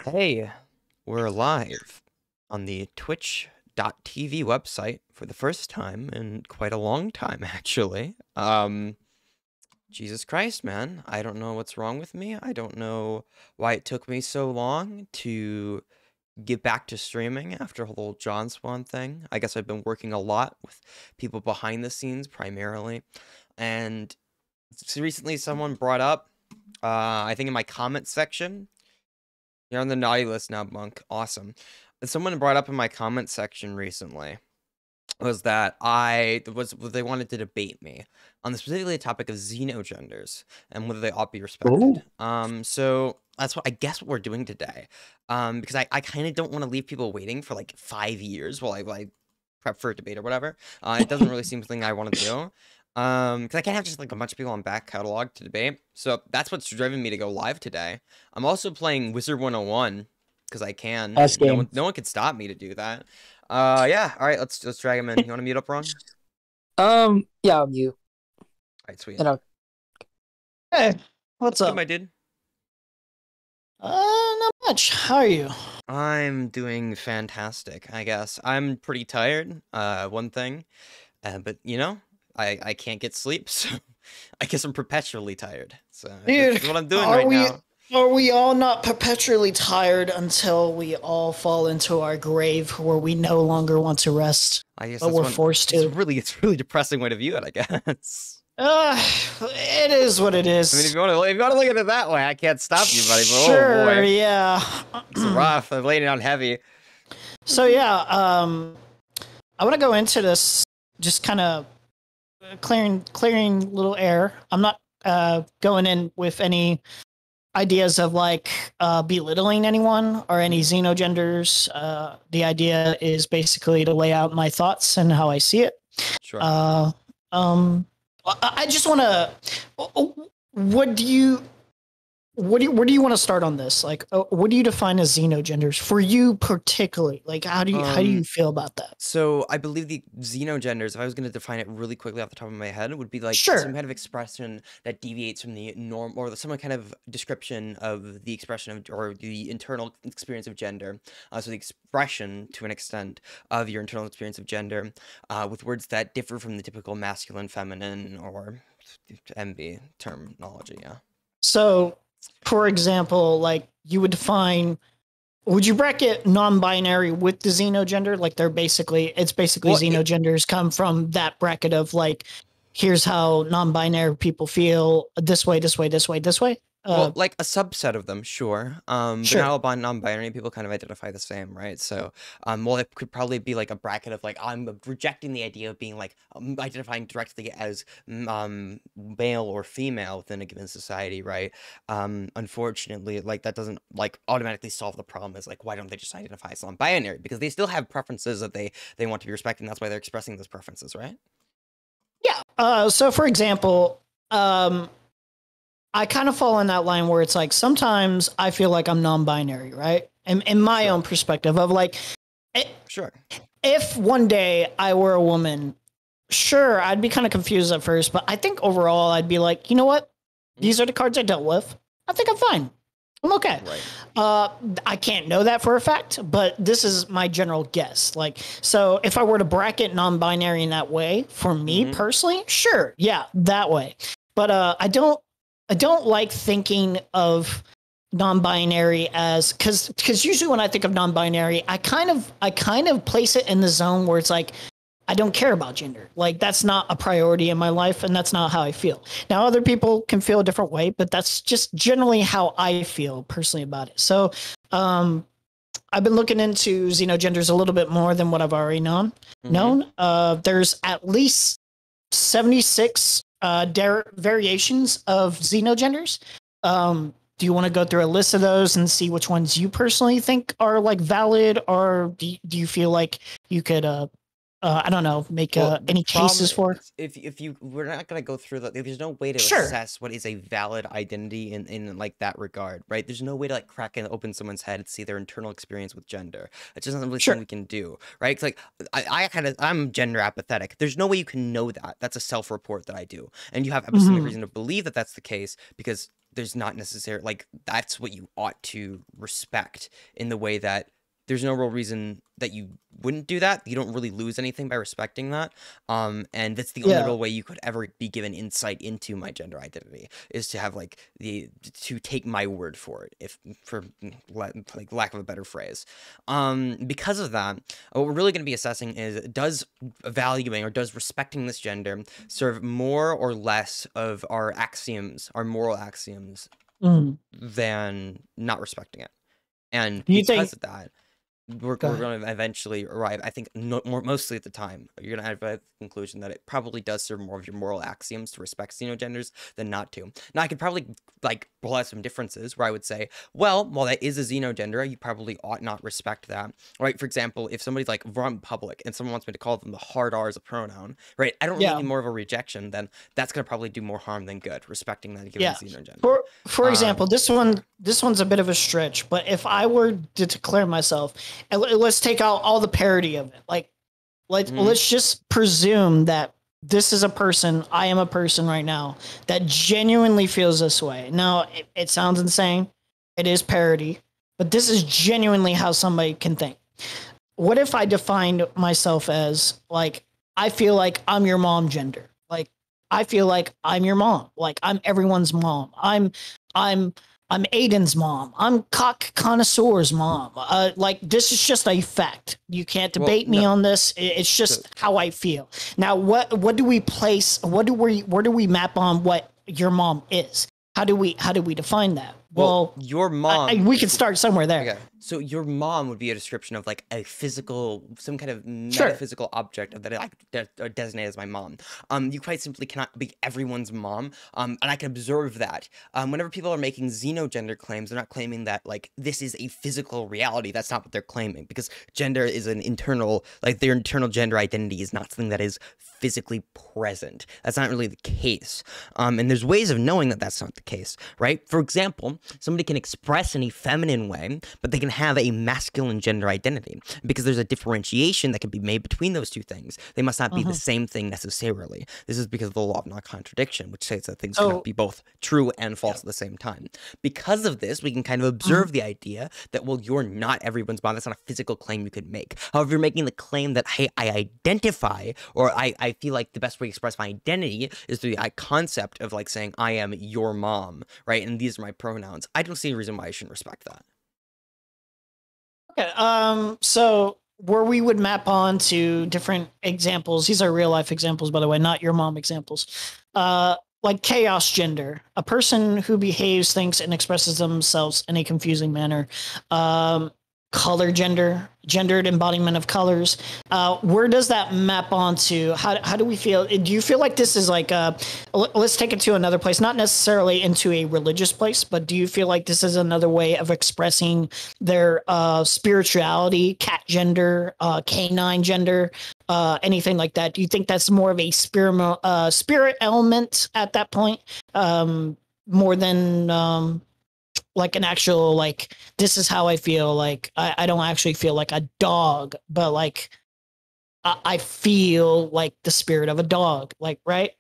Hey, we're live on the twitch.tv website for the first time in quite a long time, actually. Jesus Christ, man. I don't know what's wrong with me. I don't know why it took me so long to get back to streaming after the whole John Swan thing. I guess I've been working a lot with people behind the scenes primarily. And recently someone brought up, I think in my comment section, you're on the naughty list now, Monk. Awesome. Someone brought up in my comment section recently was that they wanted to debate me on the specifically topic of Xenogenders and whether they ought to be respected. So that's what I guess what we're doing today. Because I kind of don't want to leave people waiting for like 5 years while I prep for a debate or whatever. It doesn't really seem something I want to do. Because I can't have just like a bunch of people on back catalog to debate. So that's what's driven me to go live today. I'm also playing Wizard101 because I can. No one can stop me to do that. Yeah. All right. Let's drag him in. You want to mute up, Ron? Yeah, I'll mute. All right. Sweet. Hey, what's up, good, my dude? Not much. How are you? I'm doing fantastic. I guess I'm pretty tired. One thing, but you know. I can't get sleep, so I guess I'm perpetually tired. So Dude, that's what I'm doing right now. Are we all not perpetually tired until we all fall into our grave where we no longer want to rest? I guess but we're forced to. It's really depressing way to view it, I guess. It is what it is. I mean, if you want to look at it that way, I can't stop you, buddy. But sure, oh boy, yeah, it's rough. I'm laying it on heavy. So yeah, I want to go into this just kind of clearing little air. I'm not going in with any ideas of like belittling anyone or any Xenogenders. The idea is basically to lay out my thoughts and how I see it. Sure. I just want to. Where do you want to start on this? Like, what do you define as Xenogenders for you particularly? Like, how do you feel about that? So I believe the Xenogenders, if I was going to define it really quickly off the top of my head, would be like some kind of expression that deviates from the norm, or some kind of description of the expression of, or the internal experience of gender. So the expression, to an extent, of your internal experience of gender, with words that differ from the typical masculine, feminine, or MB terminology. Yeah. So, for example, like you would define, would you bracket non-binary with the Xenogender? Like it's basically Xenogenders come from that bracket of like, here's how non-binary people feel this way, this way, this way, this way. Well, like a subset of them, sure. But not all non-binary people kind of identify the same, right? So, well, it could probably be like a bracket of like, I'm rejecting the idea of being like identifying directly as male or female within a given society, right? Unfortunately, like that doesn't like automatically solve the problem. Is like, why don't they just identify as non-binary? Because they still have preferences that they want to be respected, and that's why they're expressing those preferences, right? Yeah. So, for example, I kind of fall in that line where it's like, sometimes I feel like I'm non-binary, right? And in my own perspective of like, if one day I were a woman, sure, I'd be kind of confused at first, but I think overall I'd be like, you know what? These are the cards I dealt with. I think I'm fine. I'm okay. Right. I can't know that for a fact, but this is my general guess. Like, so if I were to bracket non-binary in that way, for me personally, sure, yeah, that way. But I don't like thinking of non-binary as because usually when I think of non-binary, I kind of place it in the zone where it's like, I don't care about gender. Like, that's not a priority in my life, and that's not how I feel. Now, other people can feel a different way, but that's just generally how I feel personally about it. So, I've been looking into Xenogenders a little bit more than what I've already known. There's at least 76 variations of Xenogenders. Do you want to go through a list of those and see which ones you personally think are like valid, or do you feel like you could I don't know, make any cases for? We're not gonna go through that. There's no way to assess what is a valid identity in like that regard, right? There's no way to like crack and open someone's head and see their internal experience with gender. It's just not really something we can do, right? It's like I'm gender apathetic. There's no way you can know that. That's a self-report that I do, and you have absolute reason to believe that that's the case because there's not necessarily like that's what you ought to respect in the way that there's no real reason that you wouldn't do that. You don't really lose anything by respecting that. And that's the only real way you could ever be given insight into my gender identity, is to have like to take my word for it, if for like lack of a better phrase. Because of that, what we're really going to be assessing is, does valuing or does respecting this gender serve more or less of our axioms, our moral axioms, than not respecting it? And because of that, we're going to eventually arrive, I think, mostly at the time, you're going to arrive at the conclusion that it probably does serve more of your moral axioms to respect xenogenders than not to. Now, I could probably, like, pull out some differences where I would say, well, while that is a xenogender, you probably ought not respect that, right? For example, if somebody's, like, in public and someone wants me to call them the hard R as a pronoun, right? I don't really need more of a rejection, then that's going to probably do more harm than good, respecting that given xenogender. For example, this one's a bit of a stretch, but if I were to declare myself, and let's take out all the parody of it, like let's just presume that this is a person, I am a person right now that genuinely feels this way. Now, it sounds insane, it is parody, but this is genuinely how somebody can think. What if I defined myself as, like, I feel like I'm your mom gender, like I feel like I'm your mom, like I'm everyone's mom, I'm Aiden's mom, I'm cock connoisseur's mom. Like, this is just a fact. You can't debate me on this. It's just how I feel. Now, what do we place? Where do we map on what your mom is? How do we define that? Well, your mom. We could start somewhere there. Okay. So your mom would be a description of like a physical, some kind of metaphysical object that I designate as my mom. You quite simply cannot be everyone's mom. And I can observe that. Whenever people are making xenogender claims, they're not claiming that like this is a physical reality. That's not what they're claiming, because gender is an internal, like their internal gender identity is not something that is physically present. That's not really the case. And there's ways of knowing that that's not the case, right? For example, somebody can express in a feminine way, but they can have a masculine gender identity, because there's a differentiation that can be made between those two things. They must not be the same thing necessarily. This is because of the law of non-contradiction, which says that things cannot be both true and false at the same time. Because of this, we can kind of observe the idea that, well, you're not everyone's mom. That's not a physical claim you could make. However, you're making the claim that, hey, I identify, or I feel like the best way to express my identity is through the concept of like saying, I am your mom, right? And these are my pronouns. I don't see a reason why I shouldn't respect that. Okay, so where we would map on to different examples, these are real life examples, by the way, not your mom examples. Like chaos gender, a person who behaves, thinks, and expresses themselves in a confusing manner. Color gender, gendered embodiment of colors. Where does that map onto? How do we feel? Do you feel like this is like let's take it to another place, not necessarily into a religious place, but do you feel like this is another way of expressing their spirituality, cat gender, canine gender, anything like that? Do you think that's more of a spirit element at that point, more than like an actual, like, this is how I feel, like I don't actually feel like a dog, but like I feel like the spirit of a dog, like, right?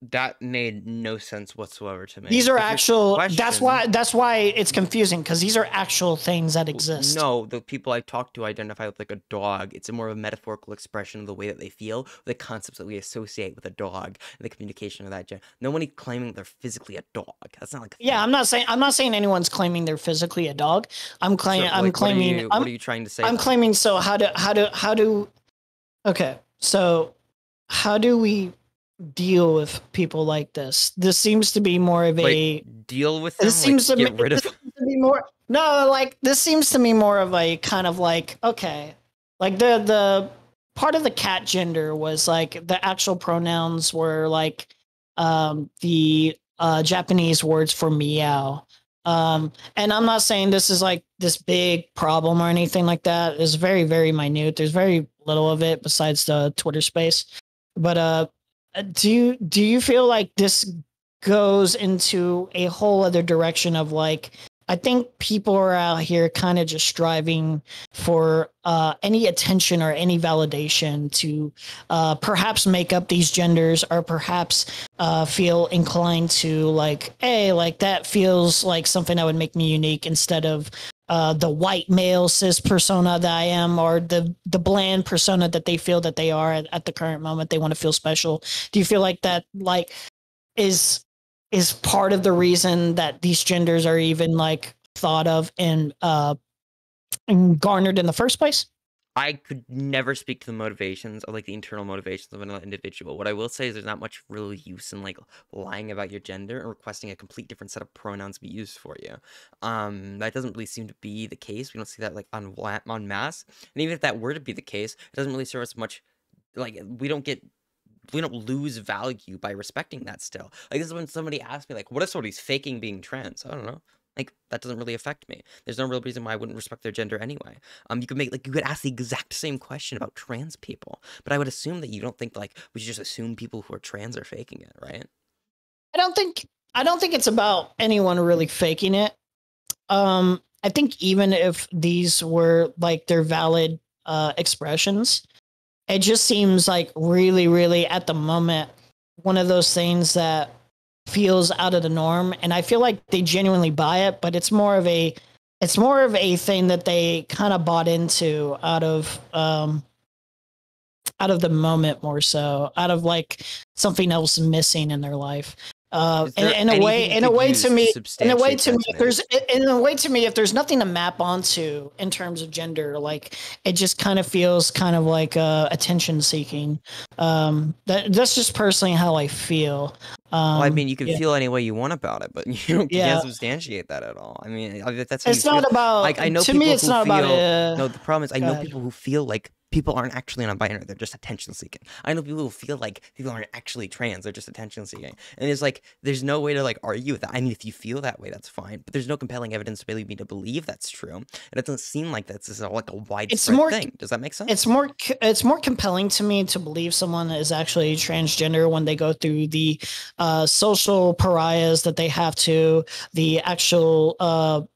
That made no sense whatsoever to me. These are actual. That's why it's confusing, because these are actual things that exist. No, the people I talk to identify with like a dog. It's a more of a metaphorical expression of the way that they feel, the concepts that we associate with a dog, and the communication of that gender. No one is claiming they're physically a dog. That's not like. Yeah, I'm not saying anyone's claiming they're physically a dog. I'm claiming. Sure, like, what are you trying to say? I'm claiming. So how do? Okay, so how do we deal with people like this? This seems to be more of deal with them. This seems to get rid of them. Be more. No, like this seems to me more of a kind of like, okay, like the part of the cat gender was like the actual pronouns were like the Japanese words for meow. And I'm not saying this is like this big problem or anything like that. It's very, very minute. There's very little of it besides the Twitter space. But do you feel like this goes into a whole other direction of like I think people are out here kind of just striving for any attention or any validation to perhaps make up these genders, or perhaps feel inclined to like, hey, like that feels like something that would make me unique, instead of the white male cis persona that I am, or the bland persona that they feel that they are at the current moment. They want to feel special. Do you feel like that like is part of the reason that these genders are even like thought of and garnered in the first place? I could never speak to the motivations or like the internal motivations of another individual. What I will say is there's not much real use in like lying about your gender and requesting a complete different set of pronouns be used for you. That doesn't really seem to be the case. We don't see that like on mass. And even if that were to be the case, it doesn't really serve us much. Like we don't lose value by respecting that still. Like this is when somebody asks me like, what if somebody's faking being trans? I don't know. Like that doesn't really affect me. There's no real reason why I wouldn't respect their gender anyway. You could ask the exact same question about trans people, but I would assume that you don't think like we should just assume people who are trans are faking it, right? I don't think it's about anyone really faking it. I think even if these were like their valid expressions, it just seems like really, really at the moment one of those things that feels out of the norm, and I feel like they genuinely buy it, but it's more of a thing that they kind of bought into out of the moment, more so out of like something else missing in their life. In a way to me, if there's nothing to map onto in terms of gender, like it just kind of feels kind of like attention seeking. That's just personally how I feel. Well, I mean, you can feel any way you want about it, but you can't substantiate that at all. I mean, that's how it's not about. Like, I know to me, it's not about. No, the problem is I know people who feel like people aren't actually non-binary; they're just attention seeking. I know people who feel like people aren't actually trans; they're just attention seeking. And there's no way to like argue with that. I mean, if you feel that way, that's fine, but there's no compelling evidence to really me to believe that's true. And it doesn't seem like that's like a widespread thing. Does that make sense? It's more compelling to me to believe someone is actually transgender when they go through the social pariahs that they have to, the actual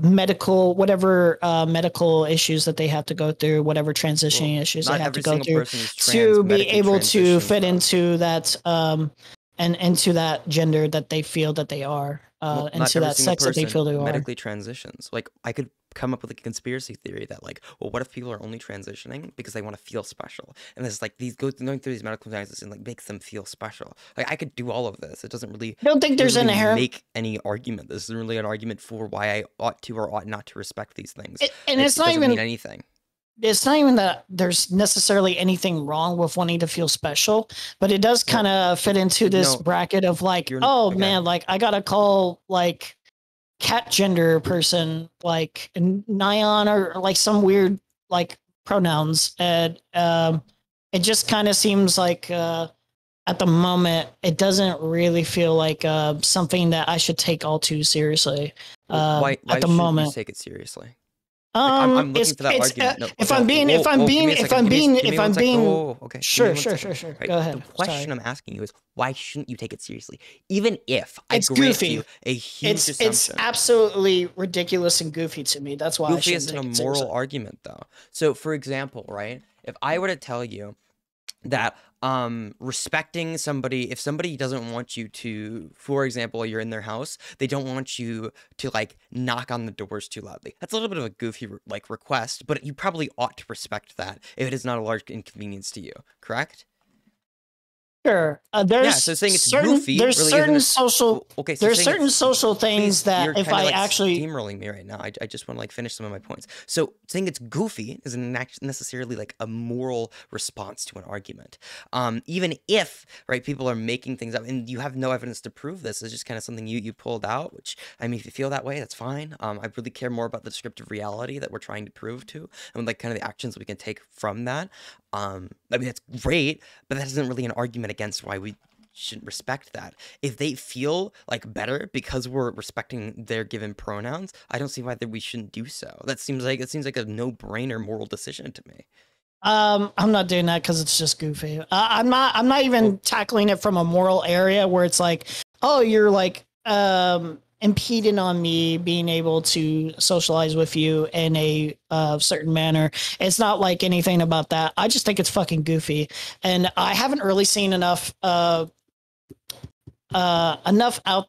medical, whatever medical issues that they have to go through, whatever transitioning issues they have to go through to be able to fit into that and into that gender that they feel that they are, into that sex that they feel they are. Medically transitions. Like I could come up with a conspiracy theory that like, well, what if people are only transitioning because they want to feel special, and there's like going through these medical transitions and like makes them feel special. Like I could do all of this. It doesn't really. I don't think there's an inherent make any argument. This isn't really an argument for why I ought to or ought not to respect these things. And it's not even mean anything. It's not even that there's necessarily anything wrong with wanting to feel special, but it does kind of fit into this bracket of like, man, like I gotta call like cat gender person like Nyan or like some weird like pronouns, and it just kind of seems like at the moment it doesn't really feel like something that I should take all too seriously. Why at the moment, you take it seriously? I'm looking for that argument. If I'm being, okay. Sure. Right. Go ahead. The question I'm asking you is, why shouldn't you take it seriously? Even if I grant goofy. You a huge assumption. It's absolutely ridiculous and goofy to me. That's why goofy isn't a moral argument, though. So, for example, right, if I were to tell you that respecting somebody, if somebody doesn't want you to, for example, you're in their house, they don't want you to like knock on the doors too loudly. That's a little bit of a goofy like request, but you probably ought to respect that if it is not a large inconvenience to you, correct? Sure. So saying it's goofy. There's really certain social. Okay. So there's certain social things that if I like actually steamrolling me right now, I just want to like finish some of my points. So saying it's goofy isn't necessarily like a moral response to an argument. Even if people are making things up and you have no evidence to prove this, it's just kind of something you pulled out. Which I mean, if you feel that way, that's fine. I really care more about the descriptive reality that we're trying to prove to, and like kind of the actions we can take from that. I mean, that's great, but that isn't really an argument against why we shouldn't respect that. If they feel like better because we're respecting their given pronouns, I don't see why we shouldn't do so. It seems like a no-brainer moral decision to me. I'm not doing that because it's just goofy. I'm not even tackling it from a moral area where it's like, oh, you're like, impeding on me being able to socialize with you in a certain manner. It's not like anything about that. I just think it's fucking goofy, and I haven't really seen enough out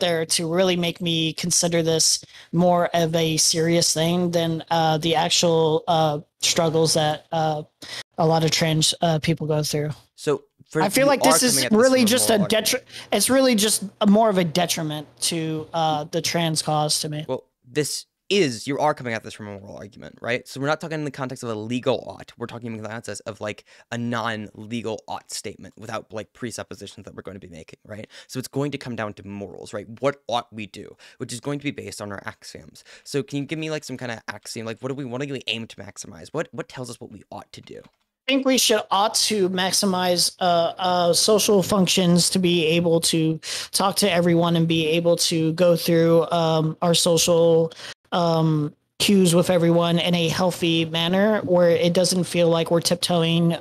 there to really make me consider this more of a serious thing than the actual struggles that a lot of trans people go through. So I feel like this is really just a it's really just more of a detriment to the trans cause to me. Well, you are coming at this from a moral argument, right? So we're not talking in the context of a legal ought. We're talking in the context of like a non-legal ought statement without like presuppositions that we're going to be making, right? So it's going to come down to morals, right? What ought we do, which is going to be based on our axioms. So can you give me like some kind of axiom? Like what do we aim to maximize? What tells us what we ought to do? I think we ought to maximize social functions to be able to talk to everyone and be able to go through our social cues with everyone in a healthy manner where it doesn't feel like we're tiptoeing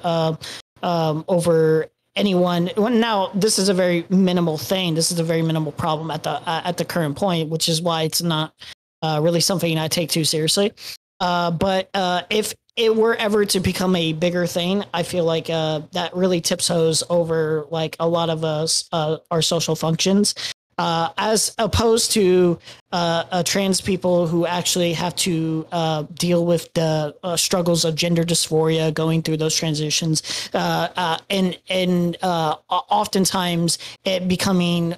over anyone. Now, this is a very minimal thing. This is a very minimal problem at the current point, which is why it's not really something I take too seriously. But if it were ever to become a bigger thing, I feel like that really tiptoes over like a lot of us, our social functions, as opposed to trans people who actually have to deal with the struggles of gender dysphoria, going through those transitions, and oftentimes it becoming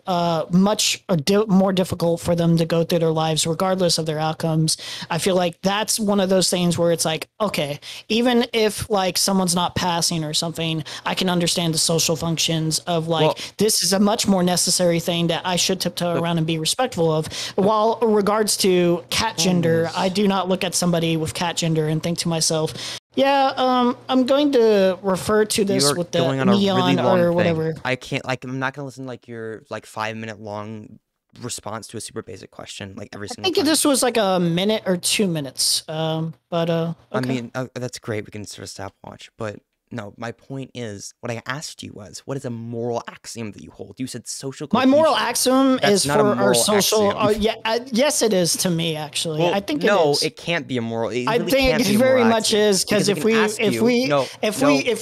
much more difficult for them to go through their lives regardless of their outcomes. I feel like that's one of those things where it's like, okay, even if like someone's not passing or something, I can understand the social functions of like, this is a much more necessary thing that I should tiptoe around and be respectful of. While regards to cat gender, I do not look at somebody with cat gender and think to myself, yeah, I'm going to refer to this with the neon or whatever. I can't, like, I'm not going to listen to like your like 5-minute long response to a super basic question like every single time. I think this was like a minute or 2 minutes. But okay. I mean, that's great. We can sort of stopwatch, but no, my point is, what I asked you was, what is a moral axiom that you hold? You said social cohesion. My moral axiom is for our social. Yes, it is to me, actually. Well, I think no, it is. It can't be a moral. I think it very much is, because if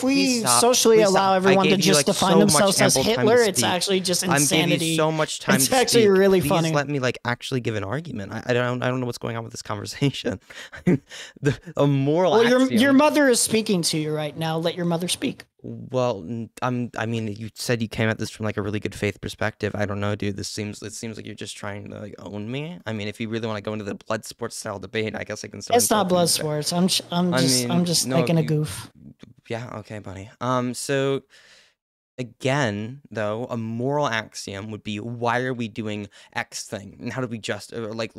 we socially allow everyone to just define themselves as Hitler, it's actually just insanity. I'm giving you so much time. It's actually really funny. Please let me like actually give an argument. I don't know what's going on with this conversation. A moral axiom. Your mother is speaking to you right now. Let your mother speak. Well, I mean, you said you came at this from like a really good faith perspective. I don't know, dude. It seems like you're just trying to like own me. I mean, if you really want to go into the blood sports style debate, I guess I can start. It's not blood sports. I'm just making a goof. Yeah. Okay, buddy. So again, though, a moral axiom would be, why are we doing X thing, and how do we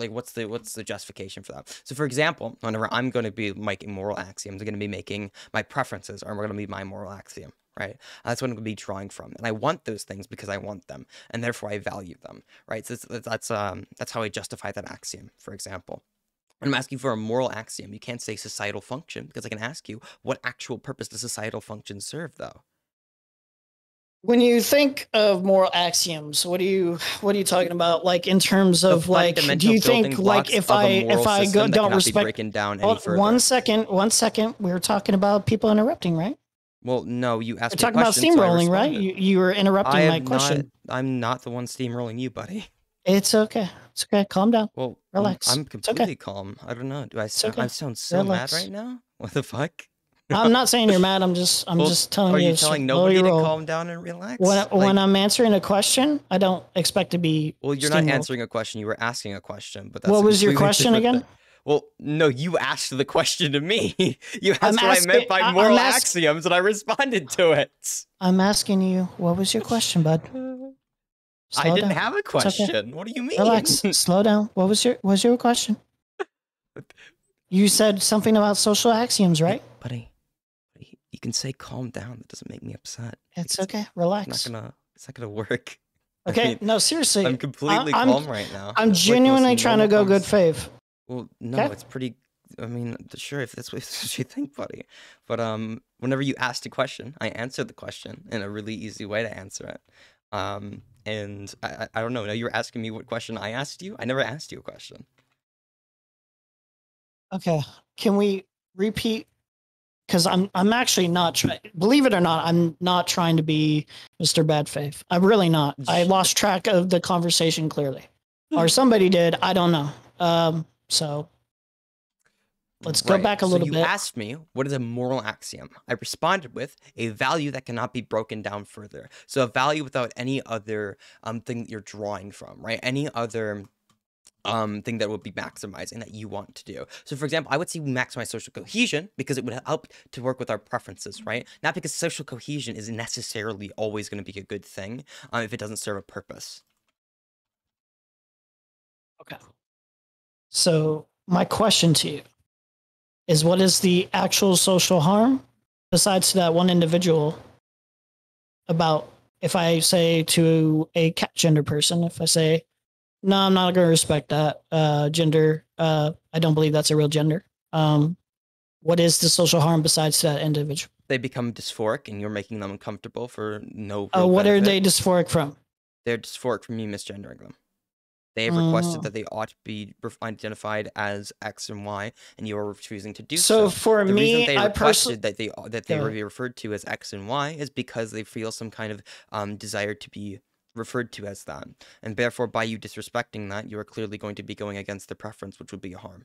what's the justification for that? So, for example, whenever I'm going to be making moral axioms, I'm going to be making my preferences, or going to be my moral axiom, right? That's what I'm going to be drawing from, and I want those things because I want them, and therefore I value them, right? So that's how I justify that axiom. For example, when I'm asking for a moral axiom, you can't say societal function, because I can ask you, what actual purpose does societal function serve, though? When you think of moral axioms, what are you talking about? Like in terms of like, do you think like if I don't respect? Down any further. 1 second. We were talking about people interrupting, right? Well, no, you asked. We're talking about steamrolling, right? You were interrupting my question. I'm not the one steamrolling you, buddy. It's okay. It's okay. Calm down. Well, relax. I'm completely calm. I don't know. Do I sound so mad right now? What the fuck? I'm not saying you're mad. I'm just telling you. Are you telling nobody to calm down and relax? When I'm answering a question, I don't expect to be. Well, you're not answering a question. You were asking a question, but that's what was your question again? Well, no, you asked the question to me. You asked what I meant by moral axioms, and I responded to it. I'm asking you, what was your question, bud? I didn't have a question. Okay. What do you mean? Relax. Slow down. What was your question? You said something about social axioms, right? Buddy. You can say calm down. That doesn't make me upset. It's okay. Relax. It's not gonna work. Okay. I mean, no, seriously. I'm completely calm right now. I'm genuinely trying to go good faith. Well, no, it's pretty. I mean, sure, if that's what you think, buddy. But whenever you asked a question, I answered the question in a really easy way to answer it. and I don't know. Now you're asking me what question I asked you. I never asked you a question. Okay, can we repeat? Because I'm actually not trying. Believe it or not, I'm not trying to be Mr. Bad Faith. I'm really not. I lost track of the conversation clearly, or somebody did. I don't know. So let's go back a little bit. So you asked me, what is a moral axiom? I responded with a value that cannot be broken down further. So a value without any other thing that you're drawing from, right? Any other thing that would be maximizing that you want to do. So for example, I would say we maximize social cohesion because it would help to work with our preferences, right? Not because social cohesion is necessarily always going to be a good thing if it doesn't serve a purpose. Okay. So my question to you is, what is the actual social harm besides that one individual? About if I say to a cat gender person, if I say, no, I'm not going to respect that gender. I don't believe that's a real gender. What is the social harm besides that individual? They become dysphoric and you're making them uncomfortable for no what benefit. are they dysphoric from? They're dysphoric from you misgendering them. They have requested that they ought to be identified as X and Y, and you are refusing to do so. So for the me, reason they requested that they Yeah. be referred to as X and Y is because they feel some kind of desire to be referred to as that, and therefore by you disrespecting that, you are clearly going to be going against their preference, which would be a harm.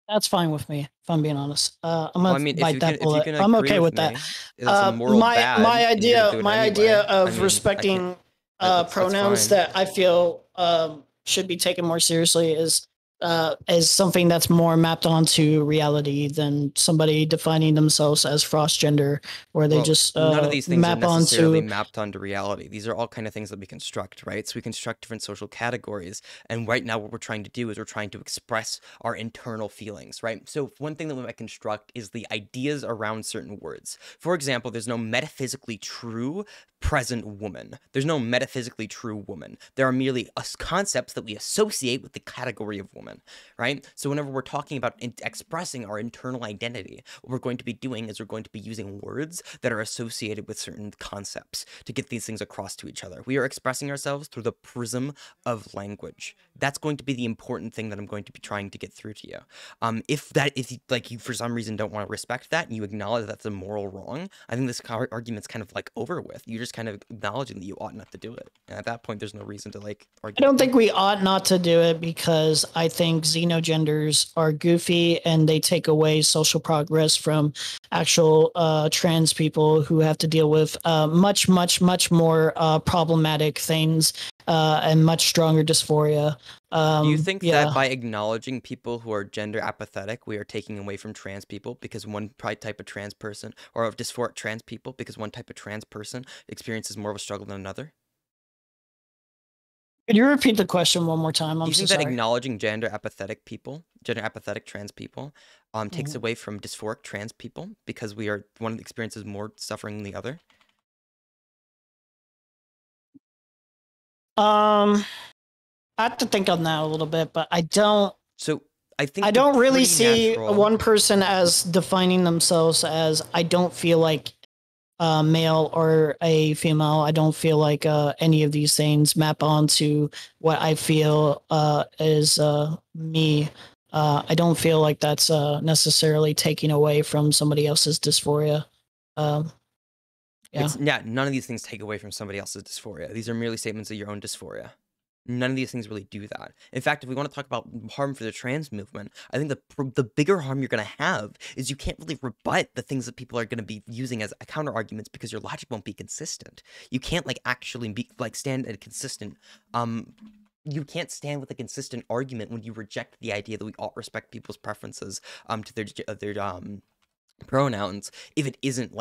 That's fine with me, if I'm being honest. I'm Well, I gonna mean, bite that bullet. if you can I'm agree okay with me, that. that's a moral bad, my and you're gonna idea do it my anyway. idea of I mean, respecting that's pronouns fine. that I feel should be taken more seriously is something that's more mapped onto reality than somebody defining themselves as frost gender, where they just none of these things are map necessarily onto. mapped onto reality. These are all kind of things that we construct, right? So we construct different social categories, and right now what we're trying to do is we're trying to express our internal feelings, right? So one thing that we might construct is the ideas around certain words. For example, there's no metaphysically true present woman. There's no metaphysically true woman. There are merely concepts that we associate with the category of woman, right? So whenever we're talking about expressing our internal identity, what we're going to be doing is we're going to be using words that are associated with certain concepts to get these things across to each other. We are expressing ourselves through the prism of language. That's going to be the important thing that I'm going to be trying to get through to you. If you for some reason don't want to respect that and you acknowledge that's a moral wrong, I think this argument's kind of like over with. You're just kind of acknowledging that you ought not to do it. And at that point, there's no reason to like argue. I don't think we ought not to do it because I think Xenogenders are goofy and they take away social progress from actual trans people who have to deal with much more problematic things and much stronger dysphoria. Do you think that by acknowledging people who are gender apathetic, we are taking away from trans people because one type of trans person, or of dysphoric trans people because one type of trans person experiences more of a struggle than another? Could you repeat the question one more time? Do you think that acknowledging gender apathetic trans people, takes away from dysphoric trans people because one experiences more suffering than the other? I have to think on that a little bit, but I don't. So I think I don't really see one person as defining themselves as I don't feel like a male or a female. I don't feel like any of these things map onto what I feel is me. I don't feel like that's necessarily taking away from somebody else's dysphoria. None of these things take away from somebody else's dysphoria. These are merely statements of your own dysphoria. None of these things really do that. In fact, if we want to talk about harm for the trans movement, I think the bigger harm you're going to have is you can't really rebut the things that people are going to be using as counter arguments because your logic won't be consistent. You can't actually stand at a consistent you can't stand with a consistent argument when you reject the idea that we ought respect people's preferences to their pronouns if it isn't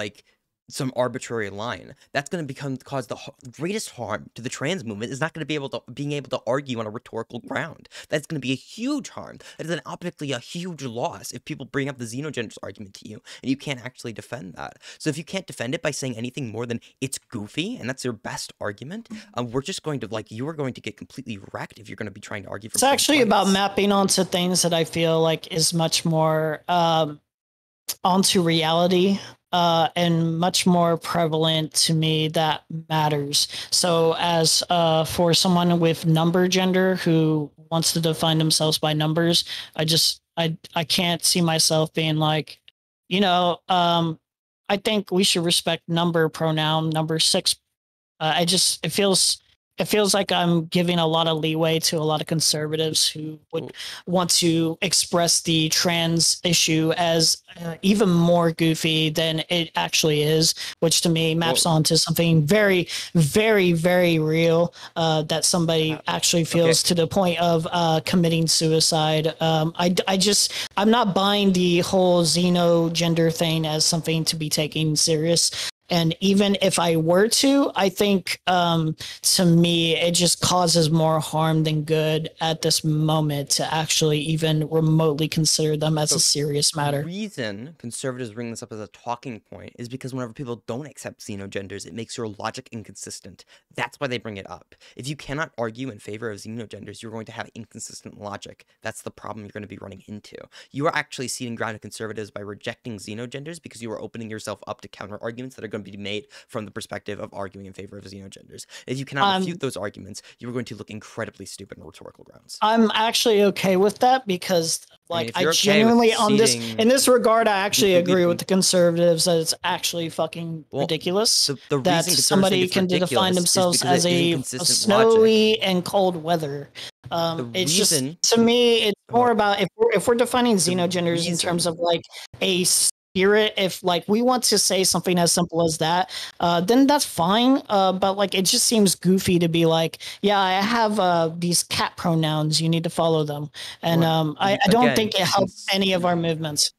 some arbitrary line. That's going to cause the greatest harm to the trans movement is not going to be being able to argue on a rhetorical ground. That's going to be a huge harm. That is optically a huge loss if people bring up the Xenogenders argument to you and you can't actually defend that. So if you can't defend it by saying anything more than it's goofy and that's your best argument, we're just going to you are going to get completely wrecked if you're going to be trying to argue. It's actually about mapping onto things that I feel like is much more onto reality and much more prevalent to me that matters. So, as for someone with number gender who wants to define themselves by numbers, I can't see myself being like, I think we should respect number pronoun number six. It feels like I'm giving a lot of leeway to a lot of conservatives who would want to express the trans issue as even more goofy than it actually is, which to me maps onto something very, very, very real that somebody actually feels to the point of committing suicide. I'm not buying the whole Xenogender thing as something to be taken serious. And even if I were to, I think to me, it just causes more harm than good at this moment to actually even remotely consider them as a serious matter. The reason conservatives bring this up as a talking point is because whenever people don't accept xenogenders, it makes your logic inconsistent. That's why they bring it up. If you cannot argue in favor of xenogenders, you're going to have inconsistent logic. That's the problem you're going to be running into. You are actually ceding ground to conservatives by rejecting xenogenders because you are opening yourself up to counter arguments that are going to be made from the perspective of arguing in favor of xenogenders. If you cannot refute those arguments, you are going to look incredibly stupid in rhetorical grounds. I'm actually okay with that because, like, I genuinely in this regard, I actually agree with the conservatives that it's actually fucking ridiculous that somebody can define themselves as a snowy and cold weather. It's just, to me, it's more about if we're defining xenogenders in terms of like a spirit, if like we want to say something as simple as that, then that's fine. But like it just seems goofy to be like, yeah, I have these cat pronouns, you need to follow them. And I don't think it helps any of our movements.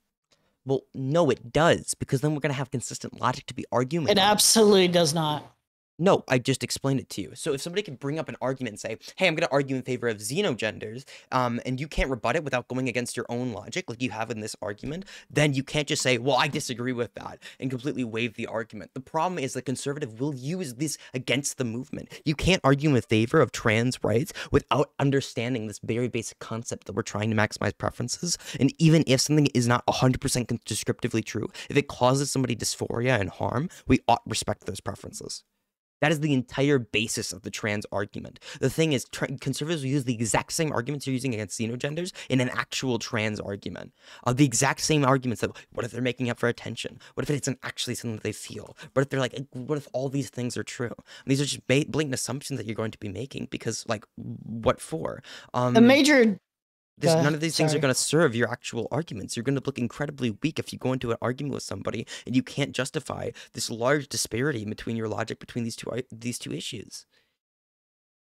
Well, no, it does, because then we're going to have consistent logic to be arguing. It absolutely does not. No, I just explained it to you. So if somebody can bring up an argument and say, hey, I'm going to argue in favor of xenogenders, and you can't rebut it without going against your own logic like you have in this argument, then you can't just say, well, I disagree with that and completely waive the argument. The problem is the conservative will use this against the movement. You can't argue in favor of trans rights without understanding this very basic concept that we're trying to maximize preferences. And even if something is not 100% descriptively true, if it causes somebody dysphoria and harm, we ought to respect those preferences. That is the entire basis of the trans argument. The thing is, conservatives will use the exact same arguments you're using against xenogenders in an actual trans argument. The exact same arguments that, what if they're making up for attention? What if it's actually something that they feel? What if they're like, what if all these things are true? And these are just blatant assumptions that you're going to be making because, like, what for? The major... none of these things are going to serve your actual arguments. You're going to look incredibly weak if you go into an argument with somebody and you can't justify this large disparity between your logic between these two issues.